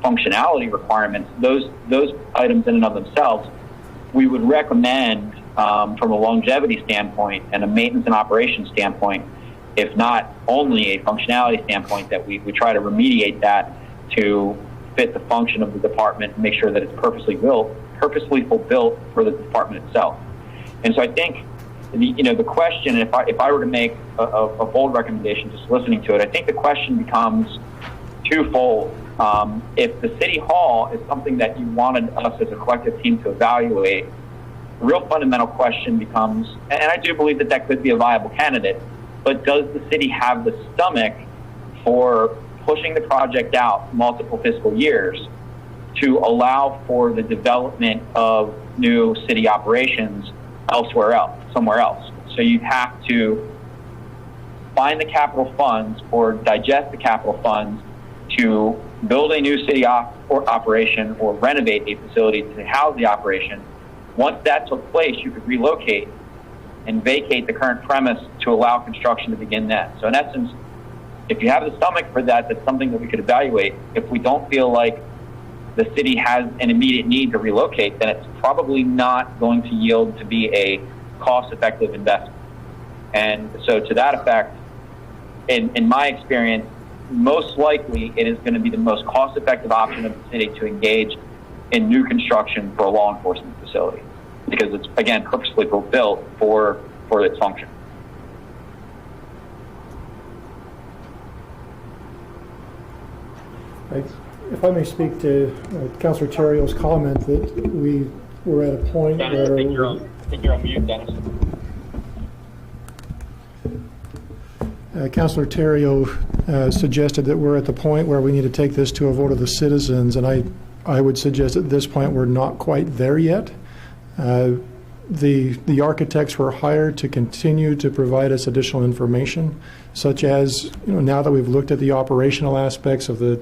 functionality requirements, those items in and of themselves, we would recommend from a longevity standpoint and a maintenance and operations standpoint, if not only a functionality standpoint, that we try to remediate that to fit the function of the department and make sure that it's purposely built for the department itself. And so I think the question, if I were to make a bold recommendation, just listening to it, I think the question becomes twofold. If the city hall is something that you wanted us as a collective team to evaluate, the real fundamental question becomes, and I do believe that could be a viable candidate, but does the city have the stomach for pushing the project out multiple fiscal years to allow for the development of new city operations somewhere else? So you'd have to find the capital funds or digest the capital funds to build a new city operation or renovate a facility to house the operation. Once that took place, you could relocate and vacate the current premise to allow construction to begin then. So in essence, if you have the stomach for that, that's something that we could evaluate. If we don't feel like the city has an immediate need to relocate, then it's probably not going to yield to be a cost-effective investment. And so to that effect, in my experience, most likely it is going to be the most cost-effective option of the city to engage in new construction for a law enforcement facility, because it's, again, purposely built for its function. If I may speak to Councilor Terrio's comment that we were at a point Dennis, where... I think you're on mute, Dennis. Councilor Terrio suggested that we're at the point where we need to take this to a vote of the citizens, and I would suggest at this point we're not quite there yet. The architects were hired to continue to provide us additional information, such as, now that we've looked at the operational aspects of the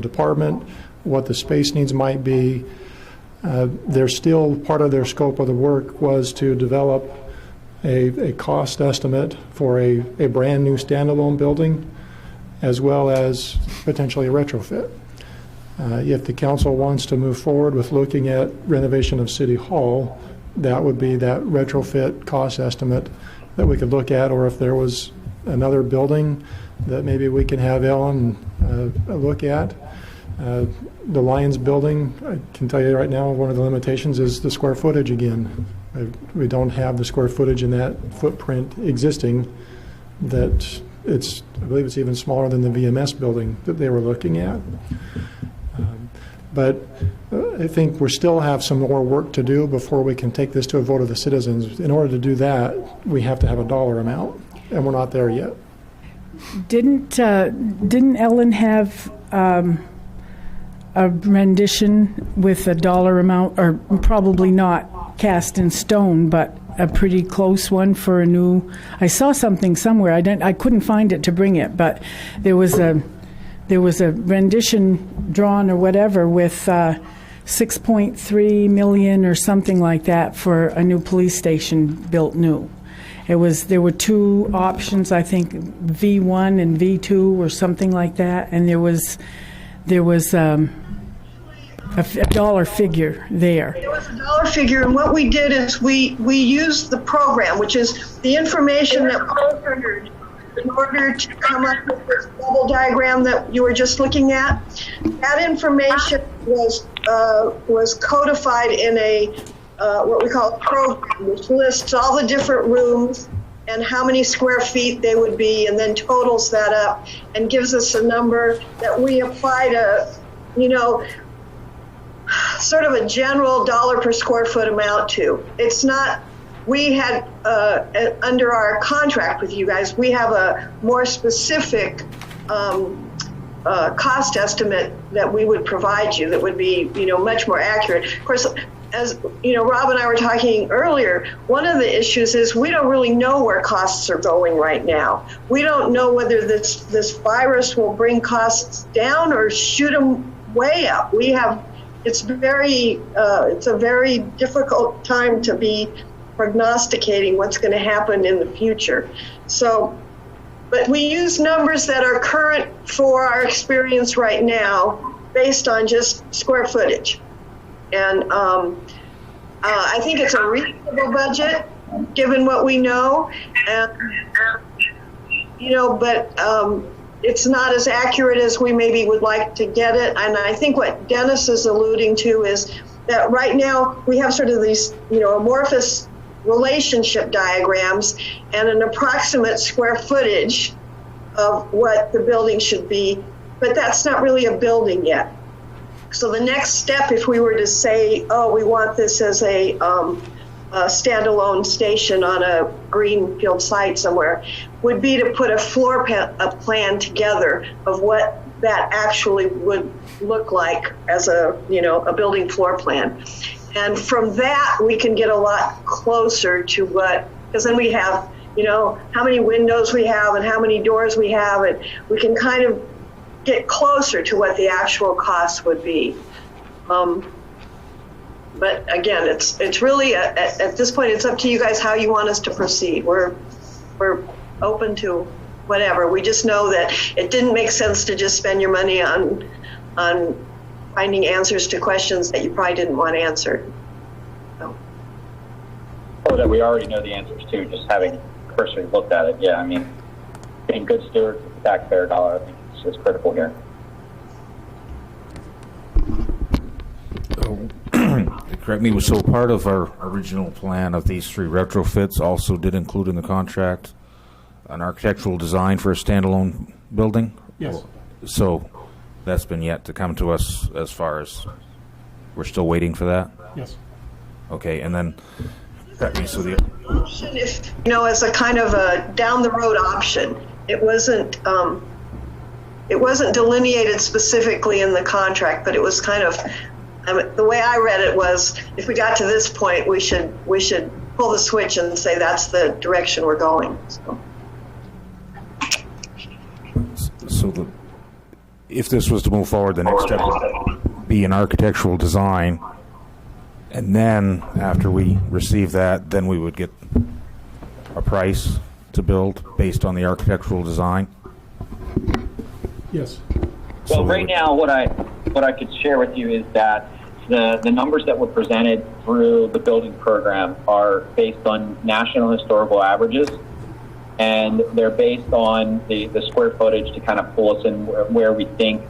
department, what the space needs might be. There's still part of their scope of the work was to develop a cost estimate for a brand new standalone building, as well as potentially a retrofit. If the council wants to move forward with looking at renovation of City Hall, that would be that retrofit cost estimate that we could look at, or if there was another building that maybe we can have Ellen look at. The Lions building, I can tell you right now, one of the limitations is the square footage again. We don't have the square footage in that footprint existing that I believe it's even smaller than the VMS building that they were looking at. But I think we still have some more work to do before we can take this to a vote of the citizens. In order to do that, we have to have a dollar amount, and we're not there yet. Didn't Ellen have a rendition with a dollar amount, or probably not cast in stone, but a pretty close one for a new? I saw something somewhere. I couldn't find it to bring it, but there was a rendition drawn or whatever with 6.3 million or something like that for a new police station built new. There were two options, I think V1 and V2 or something like that, and there was a dollar figure there. There was a dollar figure, and what we did is we used the program, which is the information that was triggered in order to come up with this bubble diagram that you were just looking at. That information was codified in a what we call a program, which lists all the different rooms and how many square feet they would be, and then totals that up and gives us a number that we apply to, sort of a general dollar per square foot amount to. It's not, we had, under our contract with you guys, we have a more specific cost estimate that we would provide you that would be, much more accurate. Of course, as Rob and I were talking earlier, one of the issues is we don't really know where costs are going right now. We don't know whether this virus will bring costs down or shoot them way up. It's a very difficult time to be prognosticating what's going to happen in the future. So, but we use numbers that are current for our experience right now based on just square footage. And I think it's a reasonable budget given what we know, and but it's not as accurate as we maybe would like to get it. And I think what Dennis is alluding to is that right now we have sort of these amorphous relationship diagrams and an approximate square footage of what the building should be, but that's not really a building yet. So the next step, if we were to say, oh, we want this as a standalone station on a greenfield site somewhere, would be to put a floor plan together of what that actually would look like as a building floor plan. And from that, we can get a lot closer to because then we have, how many windows we have and how many doors we have, and we can kind of get closer to what the actual cost would be. But again, it's really at this point, it's up to you guys how you want us to proceed. We're open to whatever. We just know that it didn't make sense to just spend your money on finding answers to questions that you probably didn't want answered. So. Or that we already know the answers to, just having cursory looked at it. Yeah, I mean, being good stewards of the taxpayer dollar, I think is critical here. Correct me, so part of our original plan of these three retrofits also did include in the contract an architectural design for a standalone building? Yes. So that's been yet to come to us, as far as we're still waiting for that? Yes. Okay, and then correct me, so the option, if as a kind of a down the road option, it wasn't delineated specifically in the contract, but it was kind of, the way I read it was, if we got to this point, we should pull the switch and say that's the direction we're going. So if this was to move forward, the next step would be an architectural design, and then after we receive that, then we would get a price to build based on the architectural design. Yes. Well, right now, what I could share with you is that the numbers that were presented through the building program are based on national historical averages, and they're based on the square footage to kind of pull us in where we think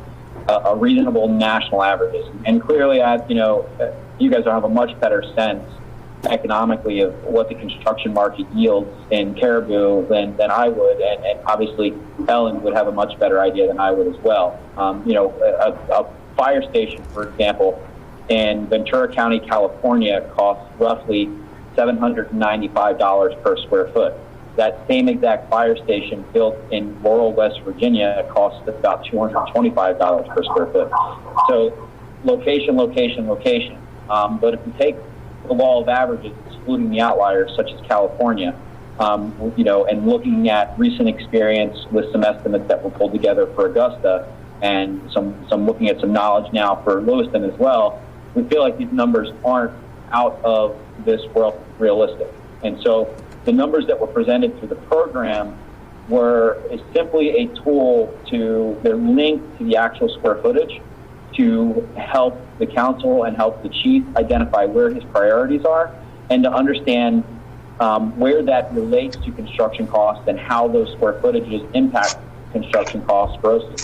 a reasonable national average is. And clearly, you guys will have a much better sense economically of what the construction market yields in Caribou than I would, and obviously Ellen would have a much better idea than I would as well. A fire station, for example, in Ventura County, California, costs roughly $795 per square foot. That same exact fire station built in Laurel, West Virginia, costs about $225 per square foot. So location, location, location. But if you take the law of averages, excluding the outliers such as California, and looking at recent experience with some estimates that were pulled together for Augusta and some looking at some knowledge now for Lewiston as well, we feel like these numbers aren't out of this world realistic. And so the numbers that were presented through the program is simply a tool they're linked to the actual square footage to help the council and help the chief identify where his priorities are and to understand where that relates to construction costs and how those square footages impact construction costs grossly.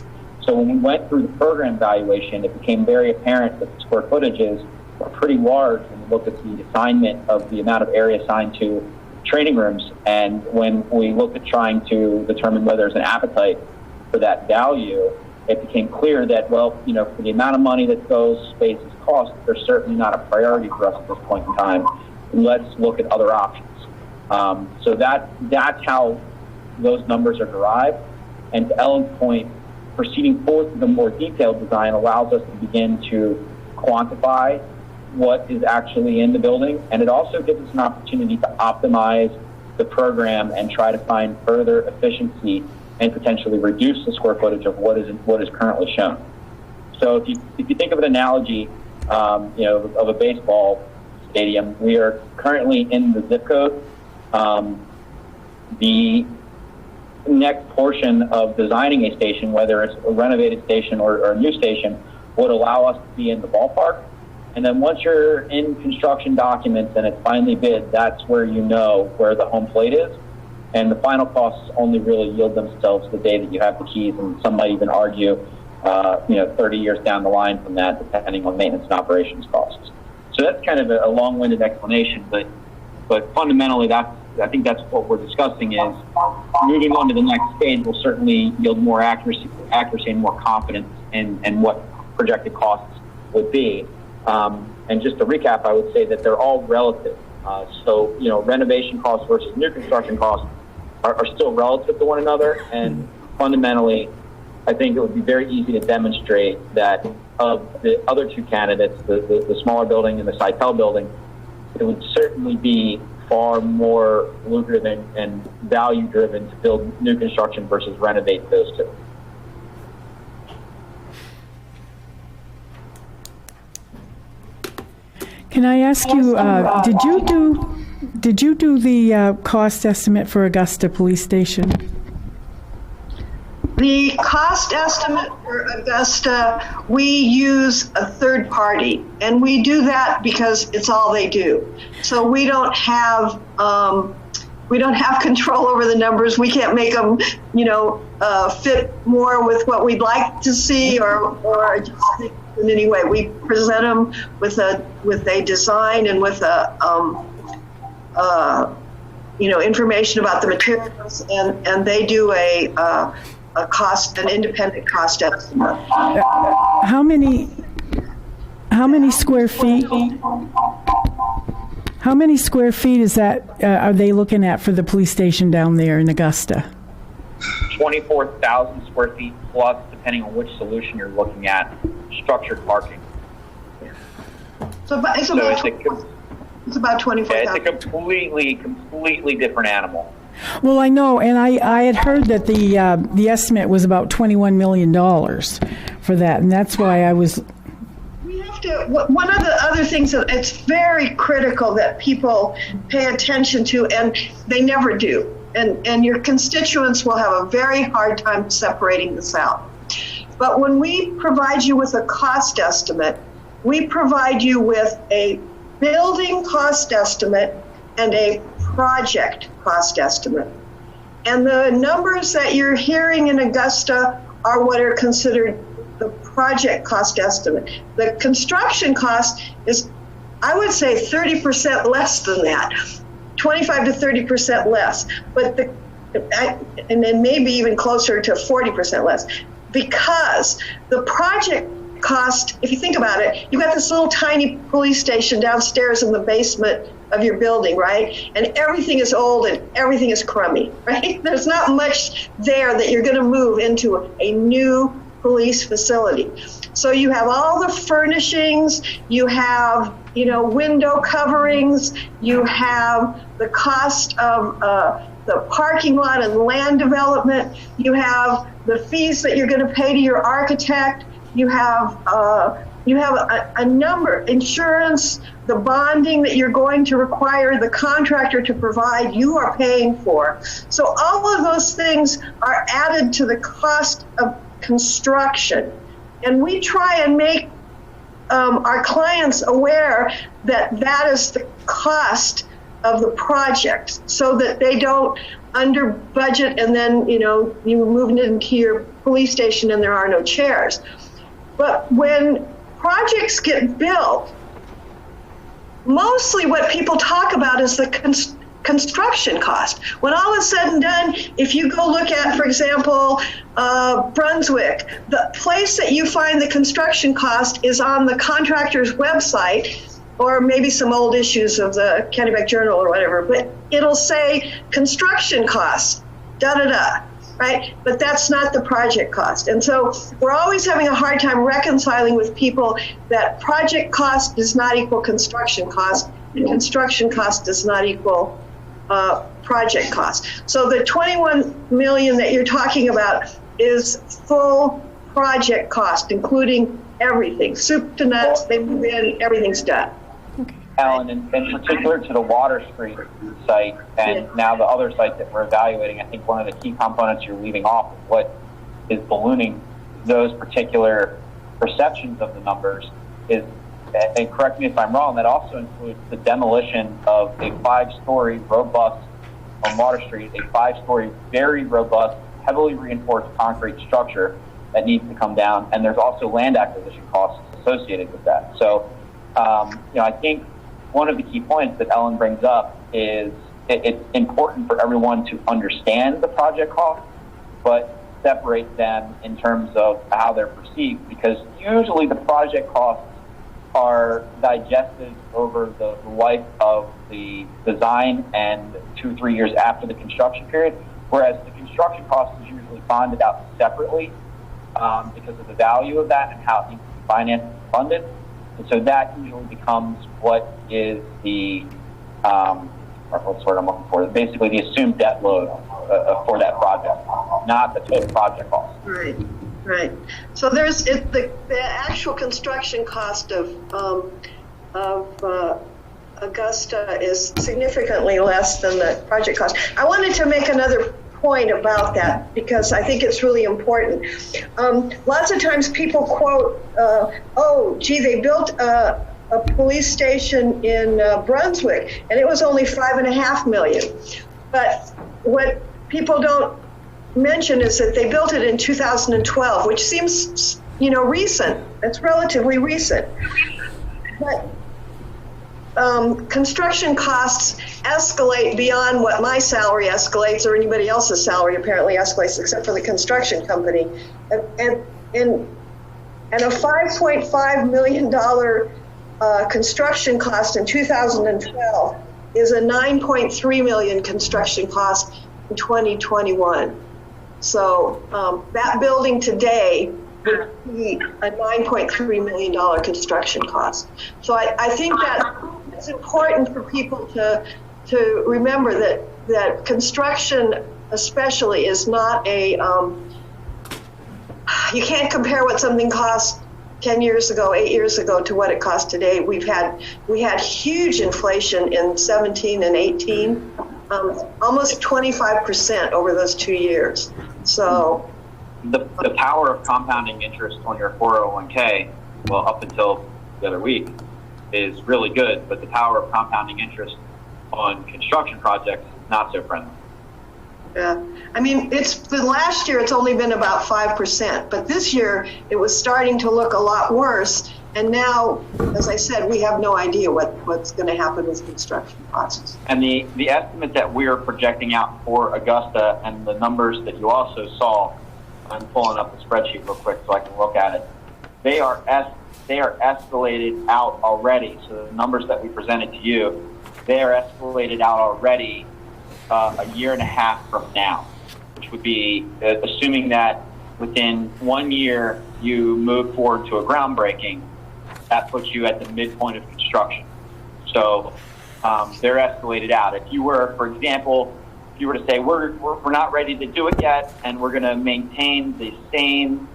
So when we went through the program evaluation, it became very apparent that the square footages are pretty large when we look at the assignment of the amount of area assigned to training rooms. And when we looked at trying to determine whether there's an appetite for that value, it became clear that, for the amount of money that those spaces cost, they're certainly not a priority for us at this point in time. Let's look at other options. So that's how those numbers are derived. And to Ellen's point, proceeding forward with the more detailed design allows us to begin to quantify what is actually in the building, and it also gives us an opportunity to optimize the program and try to find further efficiency and potentially reduce the square footage of what is currently shown. So if you think of an analogy, of a baseball stadium, we are currently in the zip code. The next portion of designing a station, whether it's a renovated station or a new station, would allow us to be in the ballpark. And then once you're in construction documents and it's finally bid, that's where you know where the home plate is. And the final costs only really yield themselves the day that you have the keys, and some might even argue, 30 years down the line from that, depending on maintenance and operations costs. So that's kind of a long-winded explanation, but fundamentally, I think that's what we're discussing is moving on to the next stage will certainly yield more accuracy and more confidence in what projected costs would be. And just to recap, I would say that they're all relative. So renovation costs versus new construction costs are still relative to one another. And fundamentally, I think it would be very easy to demonstrate that of the other two candidates, the smaller building and the Sitel building, it would certainly be far more lucrative and value-driven to build new construction versus renovate those two. Can I ask you, did you do the cost estimate for Augusta Police Station? The cost estimate for Augusta, we use a third party, and we do that because it's all they do. So we don't have control over the numbers. We can't make them, fit more with what we'd like to see or adjust it in any way. We present them with a design and with information about the materials, and they do an independent cost estimate. How many square feet? How many square feet is that? Are they looking at for the police station down there in Augusta? 24,000 square feet plus, depending on which solution you're looking at, structured parking. So it's about 24,000. Yeah, it's a completely different animal. Well, I know, and I had heard that the estimate was about $21 million for that, and that's why I was. We have to. One of the other things that it's very critical that people pay attention to, and they never do, and your constituents will have a very hard time separating this out. But when we provide you with a cost estimate, we provide you with a building cost estimate and a project cost estimate. And the numbers that you're hearing in Augusta are what are considered the project cost estimate. The construction cost is I would say 30% less than that, 25 to 30% less, but and then maybe even closer to 40% less, because the project cost, if you think about it, you've got this little tiny police station downstairs in the basement of your building, right? And everything is old and everything is crummy, right? There's not much there that you're going to move into a new police facility. So you have all the furnishings, you have, window coverings, you have the cost of the parking lot and land development, you have the fees that you're going to pay to your architect, you have a number, insurance, the bonding that you're going to require the contractor to provide, you are paying for. So all of those things are added to the cost of construction. And we try and make our clients aware that that is the cost of the project, so that they don't under budget and then, you move it into your police station and there are no chairs. But when projects get built, mostly what people talk about is the construction cost. When all is said and done, if you go look at, for example, Brunswick, the place that you find the construction cost is on the contractor's website, or maybe some old issues of the Kennebec Journal or whatever, but it'll say construction costs, da-da-da, right? But that's not the project cost. And so we're always having a hard time reconciling with people that project cost does not equal construction cost, and construction cost does not equal project cost. So the $21 million that you're talking about is full project cost, including everything, soup to nuts, they move in, everything's done. Alan, in particular to the Water Street site and now the other site that we're evaluating, I think one of the key components you're leaving off of what is ballooning those particular perceptions of the numbers is, and correct me if I'm wrong, that also includes the demolition of a 5-story robust, on Water Street, a 5-story very robust, heavily reinforced concrete structure that needs to come down, and there's also land acquisition costs associated with that. So, I think one of the key points that Ellen brings up is it's important for everyone to understand the project costs, but separate them in terms of how they're perceived, because usually the project costs are digested over the life of the design and 2-3 years after the construction period, whereas the construction cost is usually bonded out separately because of the value of that and how it needs to be financed and funded. And so that usually becomes what is the, what's the word I'm looking for, basically the assumed debt load for that project, not the total project cost. Right. So there's the actual construction cost of Augusta is significantly less than the project cost. I wanted to make another point about that because I think it's really important. Lots of times people quote, they built a police station in Brunswick and it was only $5.5 million. But what people don't mention is that they built it in 2012, which seems, recent. It's relatively recent. But construction costs escalate beyond what my salary escalates or anybody else's salary apparently escalates, except for the construction company. And a $5.5 million construction cost in 2012 is a $9.3 million construction cost in 2021. So that building today would be a $9.3 million construction cost. So I think that it's important for people to remember that construction especially is not a, you can't compare what something cost 10 years ago, 8 years ago to what it costs today. We had huge inflation in 17 and 18, almost 25% over those 2 years. So the power of compounding interest on your 401k, well, up until the other week, is really good, but the power of compounding interest on construction projects is not so friendly. Yeah, I mean, the last year it's only been about 5%, but this year it was starting to look a lot worse. And now, as I said, we have no idea what's going to happen with construction costs. And the estimate that we're projecting out for Augusta and the numbers that you also saw, I'm pulling up the spreadsheet real quick so I can look at it. They are escalated out already. So the numbers that we presented to you, they are escalated out already a year and a half from now, which would be assuming that within 1 year you move forward to a groundbreaking. That puts you at the midpoint of construction. So they're escalated out. If you were, for example, if you were to say we're not ready to do it yet, and we're going to maintain the same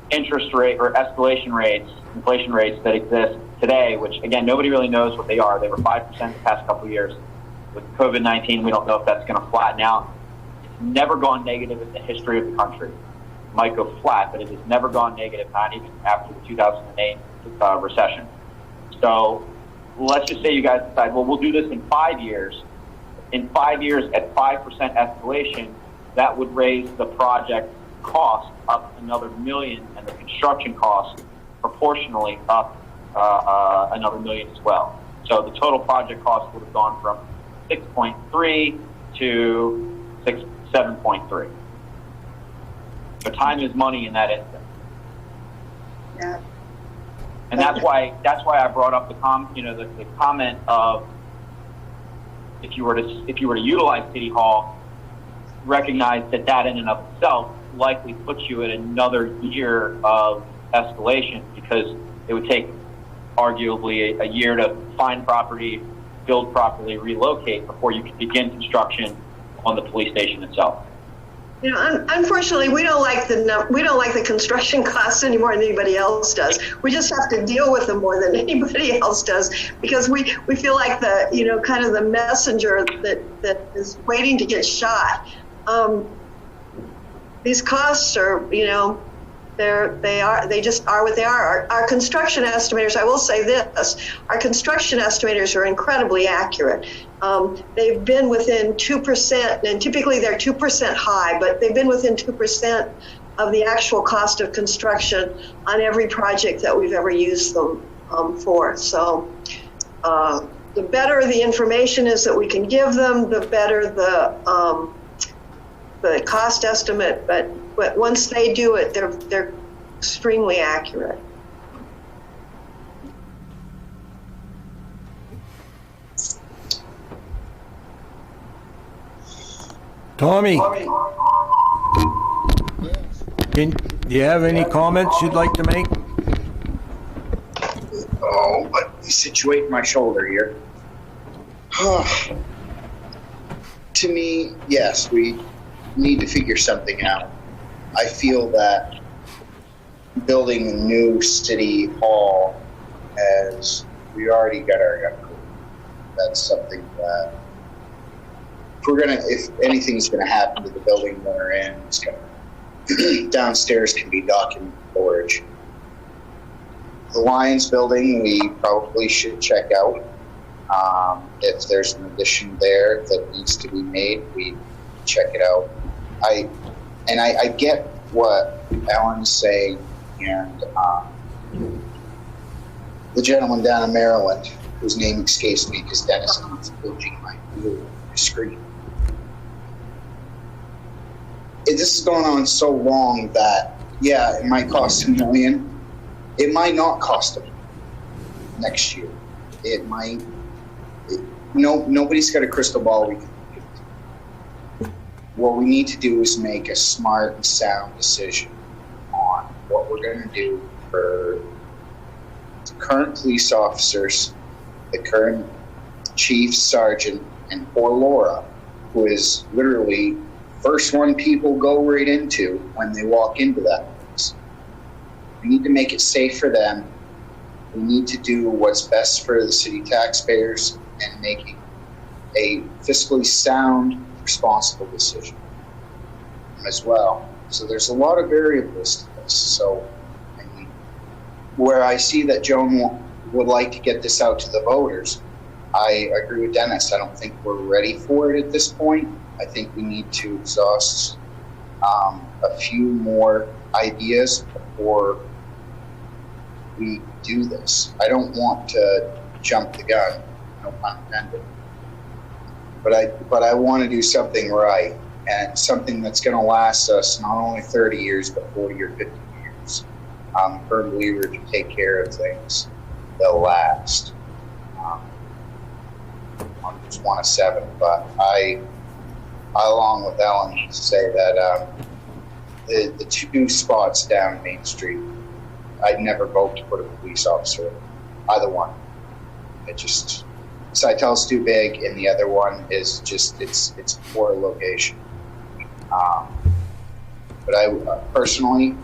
interest rate or escalation rates, inflation rates that exist today, which again nobody really knows what they are. They were 5% the past couple of years. With COVID-19, we don't know if that's going to flatten out. It's never gone negative in the history of the country. It might go flat, but it has never gone negative, not even after the 2008 recession. So let's just say you guys decide, well, we'll do this in 5 years. In 5 years at 5% escalation, that would raise the project cost up another $1 million and the construction cost proportionally up another $1 million as well. So the total project cost would have gone from 6.3 to 7.3. So time is money in that instant. Yeah. And that's why I brought up the comment of if you were to utilize City Hall, recognize that in and of itself likely puts you at another year of escalation, because it would take arguably a year to find property, build properly, relocate before you could begin construction on the police station itself. You know, unfortunately, we don't like the construction costs any more than anybody else does. We just have to deal with them more than anybody else does, because we feel like kind of the messenger that is waiting to get shot. These costs are, they just are what they are. Our construction estimators, I will say this, our construction estimators are incredibly accurate. They've been within 2%, and typically they're 2% high, but they've been within 2% of the actual cost of construction on every project that we've ever used them for. So the better the information is that we can give them, the better the cost estimate. But once they do it, they're extremely accurate. Tommy, do you have any comments you'd like to make? Oh, let me situate my shoulder here. To me, yes, we need to figure something out. I feel that building a new city hall, as we already got our gun cool, that's something that if anything's going to happen to the building we're in, it's going to downstairs can be document storage. The Lions building, we probably should check out. If there's an addition there that needs to be made, we check it out. I get what Ellen's saying, and the gentleman down in Maryland, whose name escapes me because Dennis keeps paging my screen. This is going on so long that, yeah, it might cost $1 million. It might not cost $1 million next year. It might. Nobody's got a crystal ball we can look at. What we need to do is make a smart and sound decision on what we're going to do for the current police officers, the current chief, sergeant, and poor Laura, who is literally first one people go right into when they walk into that place. We need to make it safe for them. We need to do what's best for the city taxpayers and making a fiscally sound, responsible decision as well. So there's a lot of variables to this. So where I see that Joan would like to get this out to the voters, I agree with Dennis. I don't think we're ready for it at this point. I think we need to exhaust a few more ideas before we do this. I don't want to jump the gun, no pun intended. But I want to do something right, and something that's going to last us not only 30 years, but 40 or 50 years. I'm a firm believer if you take care of things, they'll last. I'm just one of 7, but I along with Ellen, say that the 2 spots down Main Street, I'd never vote to put a police officer, either one. It just, Sitel's too big, and the other one is just, it's a poor location. But I personally,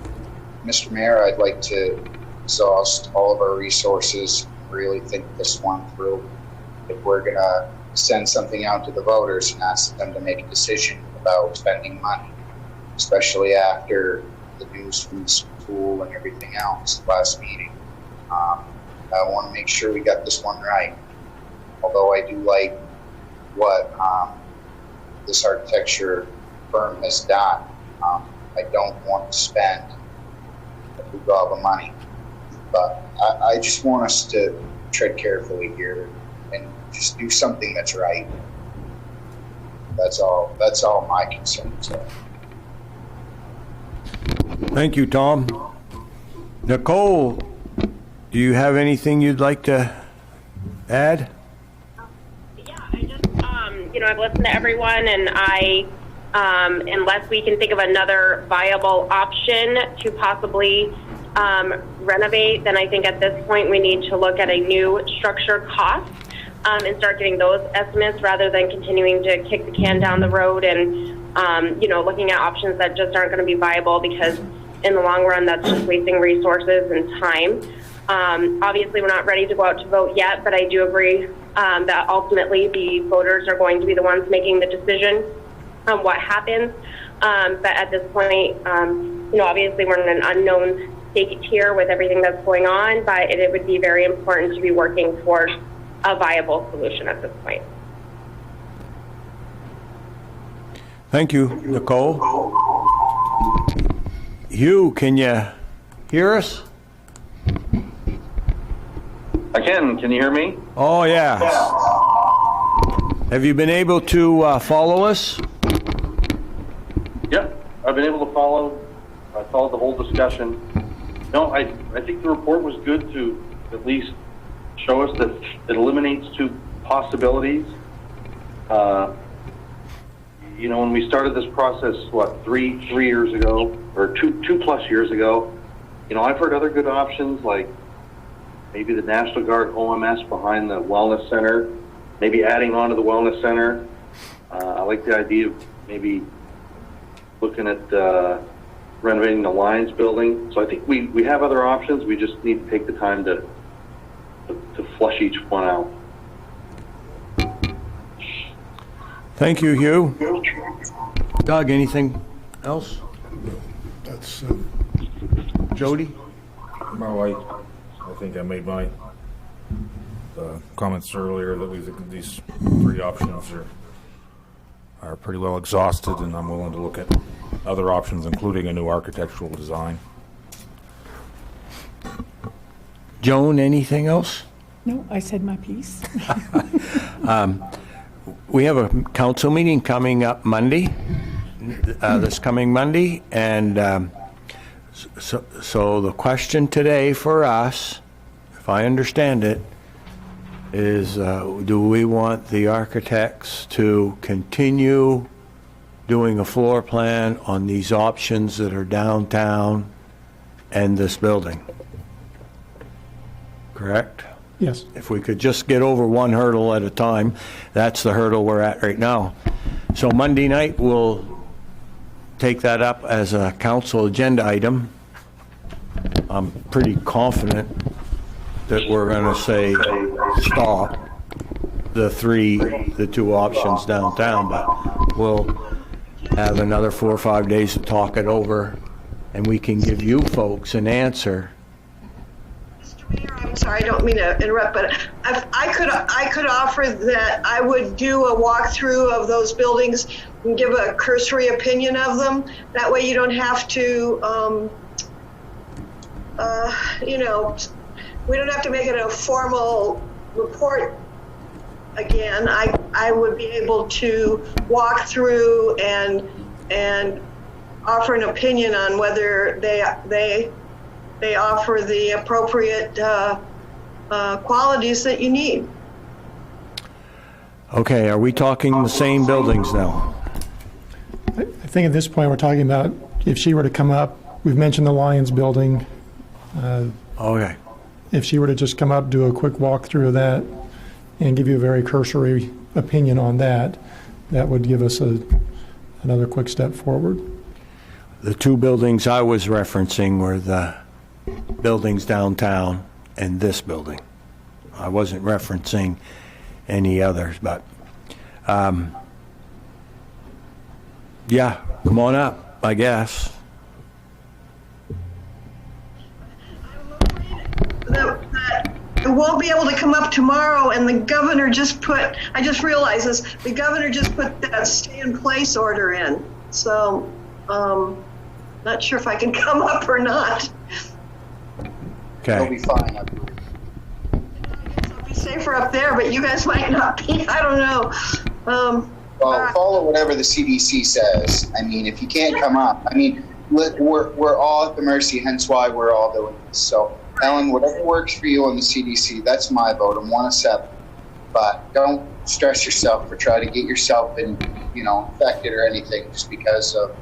Mr. Mayor, I'd like to exhaust all of our resources, really think this one through. If we're going to send something out to the voters and ask them to make a decision about spending money, especially after the news from the school and everything else last meeting, I want to make sure we got this one right. Although I do like what this architecture firm has done, I don't want to spend a big gob of money. But I just want us to tread carefully here and just do something that's right. That's all my concerns are. Thank you, Tom. Nicole, do you have anything you'd like to add? Yeah, I just, I've listened to everyone, and unless we can think of another viable option to possibly renovate, then I think at this point we need to look at a new structure cost and start getting those estimates rather than continuing to kick the can down the road and, looking at options that just aren't going to be viable, because in the long run, that's just wasting resources and time. Obviously, we're not ready to go out to vote yet, but I do agree that ultimately the voters are going to be the ones making the decision on what happens. But at this point, obviously we're in an unknown state here with everything that's going on, but it would be very important to be working towards a viable solution at this point. Thank you, Nicole. Hugh, can you hear us? I can. Can you hear me? Oh, yeah. Have you been able to follow us? Yep. I've been able to follow. I followed the whole discussion. No, I think the report was good to at least show us that it eliminates 2 possibilities. When we started this process, 3 years ago, or 2+ years ago, I've heard other good options, like maybe the National Guard OMS behind the Wellness Center, maybe adding on to the Wellness Center. I like the idea of maybe looking at renovating the Lions building. So I think we have other options. We just need to take the time to flush each one out. Thank you, Hugh. Doug, anything else? That's Jody? No, I think I made my comments earlier that we think these 3 options are pretty well exhausted, and I'm willing to look at other options, including a new architectural design. Joan, anything else? No, I said my piece. We have a council meeting coming up Monday, this coming Monday, and so the question today for us, if I understand it, is do we want the architects to continue doing a floor plan on these options that are downtown and this building? Correct? Yes. If we could just get over one hurdle at a time, that's the hurdle we're at right now. So Monday night, we'll take that up as a council agenda item. I'm pretty confident that we're going to say stop the 2 options downtown, but we'll have another 4 or 5 days to talk it over, and we can give you folks an answer. I'm sorry, I don't mean to interrupt, but I could offer that I would do a walkthrough of those buildings and give a cursory opinion of them. That way you don't have to, we don't have to make it a formal report again. I would be able to walk through and offer an opinion on whether they offer the appropriate qualities that you need. Okay, are we talking the same buildings now? I think at this point, we're talking about if she were to come up, we've mentioned the Lions building. Okay. If she were to just come up, do a quick walkthrough of that, and give you a very cursory opinion on that, that would give us another quick step forward. The two buildings I was referencing were the buildings downtown and this building. I wasn't referencing any others, but yeah, come on up, I guess. That I won't be able to come up tomorrow, and the governor I just realized this, the governor just put that stay in place order in. So, not sure if I can come up or not. It'll Okay. be fine. I believe. I'll be safer up there, but you guys might not be. I don't know. Well, follow whatever the CDC says. I mean, if you can't come up, I mean, we're all at the mercy, hence why we're all doing this. So, Ellen, whatever works for you on the CDC, that's my vote. I'm 1 of 7. But don't stress yourself or try to get yourself infected or anything just because of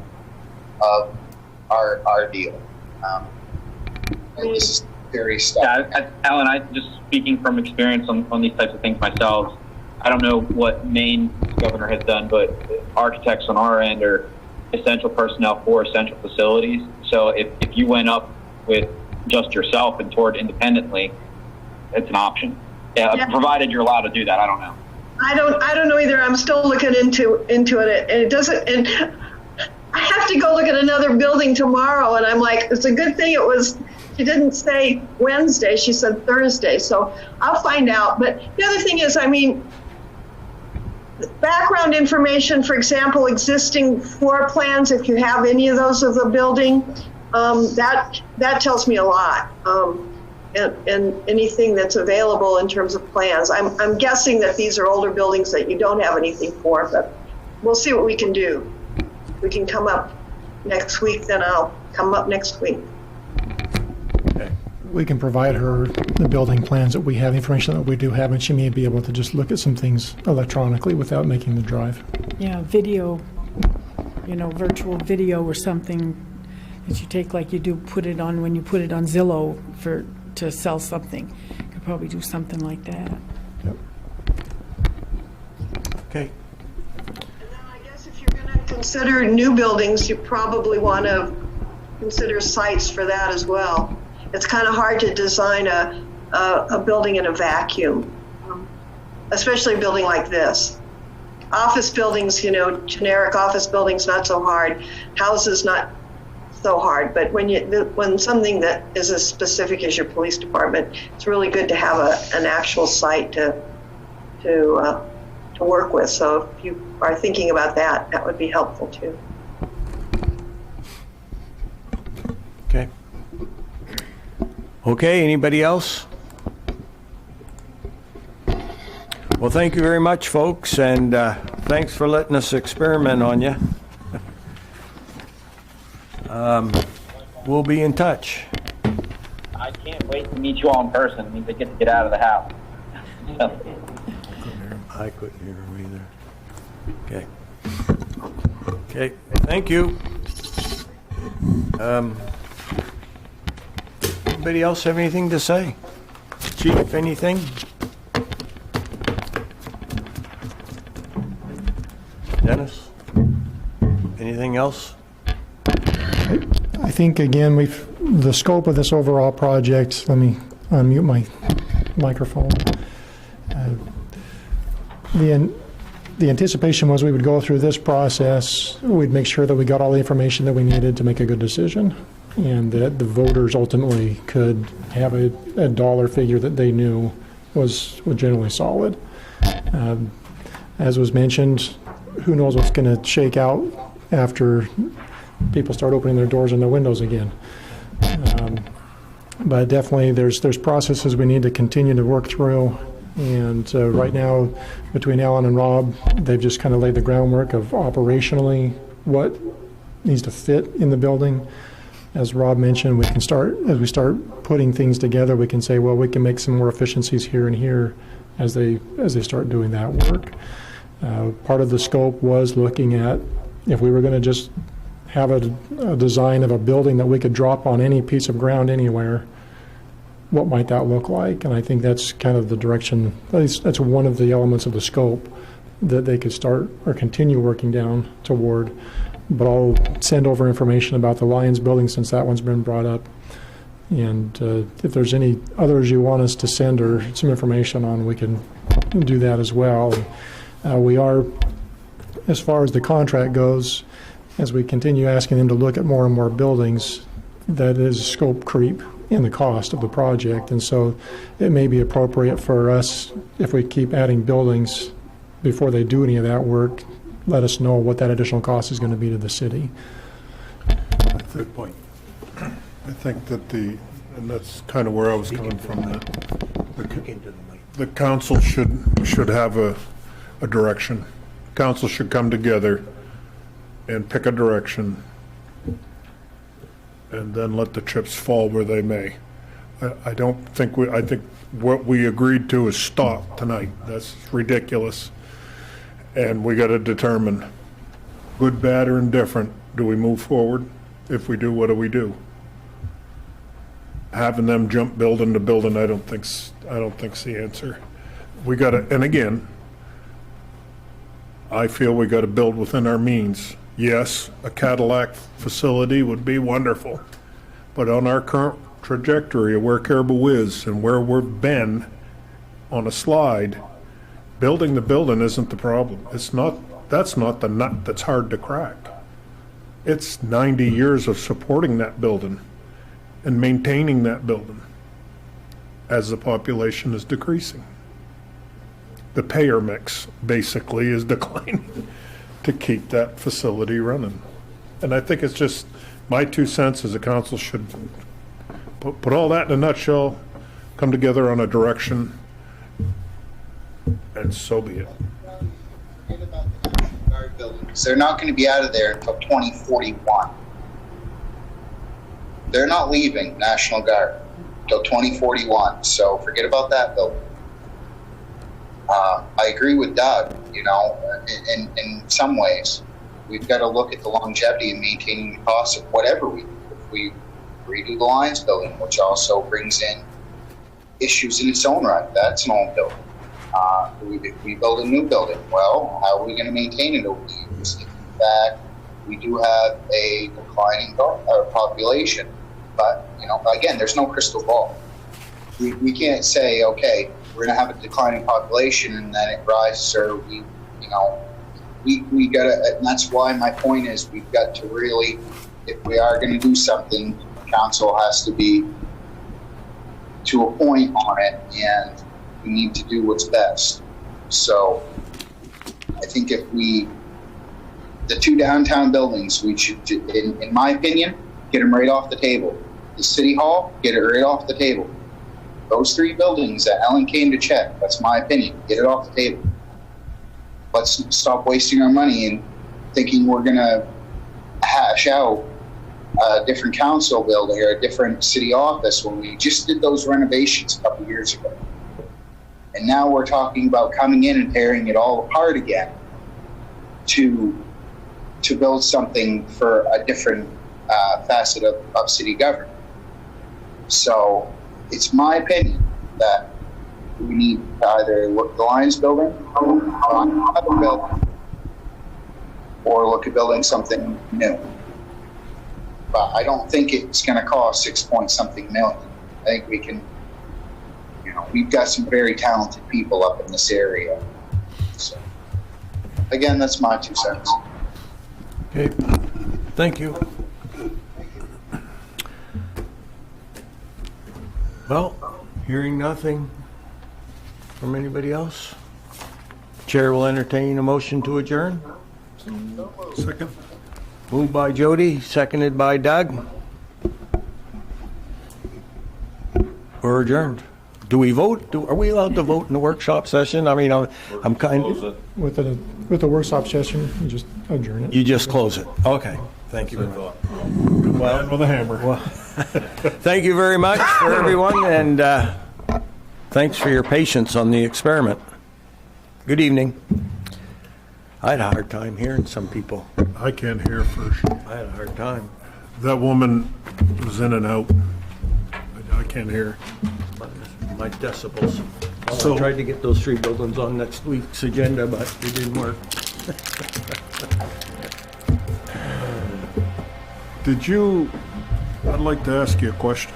our deal. And this is serious stuff. Yeah, Alan, I just speaking from experience on these types of things myself, I don't know what Maine governor has done, but architects on our end are essential personnel for essential facilities. So if you went up with just yourself and toured independently, it's an option. Yeah, provided you're allowed to do that. I don't know. I don't know either. I'm still looking into it, and it doesn't. And I have to go look at another building tomorrow, and I'm like, it's a good thing it was. She didn't say Wednesday. She said Thursday. So I'll find out. But the other thing is, I mean, background information, for example, existing floor plans, if you have any of those of the building, that tells me a lot. And anything that's available in terms of plans. I'm guessing that these are older buildings that you don't have anything for, but we'll see what we can do. If we can come up next week, then I'll come up next week. We can provide her the building plans that we have, information that we do have, and she may be able to just look at some things electronically without making the drive. Yeah, video, virtual video or something that you take like you do put it on when you put it on Zillow to sell something. You could probably do something like that. Yep. Okay. And then I guess if you're going to consider new buildings, you probably want to consider sites for that as well. It's kind of hard to design a building in a vacuum, especially a building like this. Office buildings, generic office buildings, not so hard. Houses, not so hard. But when something that is as specific as your police department, it's really good to have an actual site to work with. So if you are thinking about that, that would be helpful too. Okay. Okay, anybody else? Well, thank you very much, folks, and thanks for letting us experiment on you. We'll be in touch. I can't wait to meet you all in person. It means I get to get out of the house. I couldn't hear him either. Okay. Okay, thank you. Anybody else have anything to say? Chief, anything? Dennis? Anything else? I think, again, the scope of this overall project, let me unmute my microphone. The anticipation was we would go through this process, we'd make sure that we got all the information that we needed to make a good decision, and that the voters ultimately could have a dollar figure that they knew was generally solid. As was mentioned, who knows what's going to shake out after people start opening their doors and their windows again. But definitely, there's processes we need to continue to work through. And right now, between Alan and Rob, they've just kind of laid the groundwork of operationally what needs to fit in the building. As Rob mentioned, we can start, as we start putting things together, we can say, well, we can make some more efficiencies here and here as they start doing that work. Part of the scope was looking at if we were going to just have a design of a building that we could drop on any piece of ground anywhere, what might that look like? And I think that's kind of the direction, at least that's one of the elements of the scope that they could start or continue working down toward. But I'll send over information about the Lions building since that one's been brought up. And if there's any others you want us to send or some information on, we can do that as well. We are, as far as the contract goes, as we continue asking them to look at more and more buildings, that is scope creep in the cost of the project. And so it may be appropriate for us, if we keep adding buildings before they do any of that work, let us know what that additional cost is going to be to the city. Good point. I think that and that's kind of where I was coming from, that the council should have a direction. Council should come together and pick a direction and then let the chips fall where they may. I think what we agreed to is stop tonight. That's ridiculous. And we got to determine, good, bad, or indifferent, do we move forward? If we do, what do we do? Having them jump building to building, I don't think's the answer. We got to, and again, I feel we got to build within our means. Yes, a Cadillac facility would be wonderful, but on our current trajectory of where Caribou is and where we've been on a slide, building the building isn't the problem. That's not the nut that's hard to crack. It's 90 years of supporting that building and maintaining that building as the population is decreasing. The payer mix basically is declining to keep that facility running. And I think it's just my 2 cents as a council should put all that in a nutshell, come together on a direction, and so be it. Forget about the National Guard buildings. They're not going to be out of there until 2041. They're not leaving National Guard until 2041, so forget about that building. I agree with Doug, in some ways, we've got to look at the longevity and maintaining the cost of whatever we do. If we redo the Lions building, which also brings in issues in its own right, that's an old building. If we build a new building, well, how are we going to maintain it over the years? In fact, we do have a declining population, but, again, there's no crystal ball. We can't say, okay, we're going to have a declining population and then it rises, or we got to, and that's why my point is we've got to really, if we are going to do something, council has to be to a point on it, and we need to do what's best. So I think the 2 downtown buildings, we should, in my opinion, get them right off the table. The City Hall, get it right off the table. Those 3 buildings that Ellen came to check, that's my opinion, get it off the table. Let's stop wasting our money and thinking we're going to hash out a different council building or a different city office when we just did those renovations a couple years ago. And now we're talking about coming in and tearing it all apart again to build something for a different facet of city government. So it's my opinion that we need to either look at the Lions building or look at building something new. But I don't think it's going to cost $6-point-something million. I think we can, we've got some very talented people up in this area. So, again, that's my 2 cents. Okay, thank you. Well, hearing nothing from anybody else, Chair will entertain a motion to adjourn. Second. Moved by Jody, seconded by Doug. We're adjourned. Do we vote? Are we allowed to vote in the workshop session? I mean, I'm kind, With a workshop session, you just adjourn it. you just close it. Okay, thank you very much. Man with a hammer. Thank you very much for everyone, and thanks for your patience on the experiment. Good evening. I had a hard time hearing some people. I can't hear first. I had a hard time. That woman was in and out. I can't hear. My decibels. So- I tried to get those three buildings on next week's agenda, but it didn't work. I'd like to ask you a question.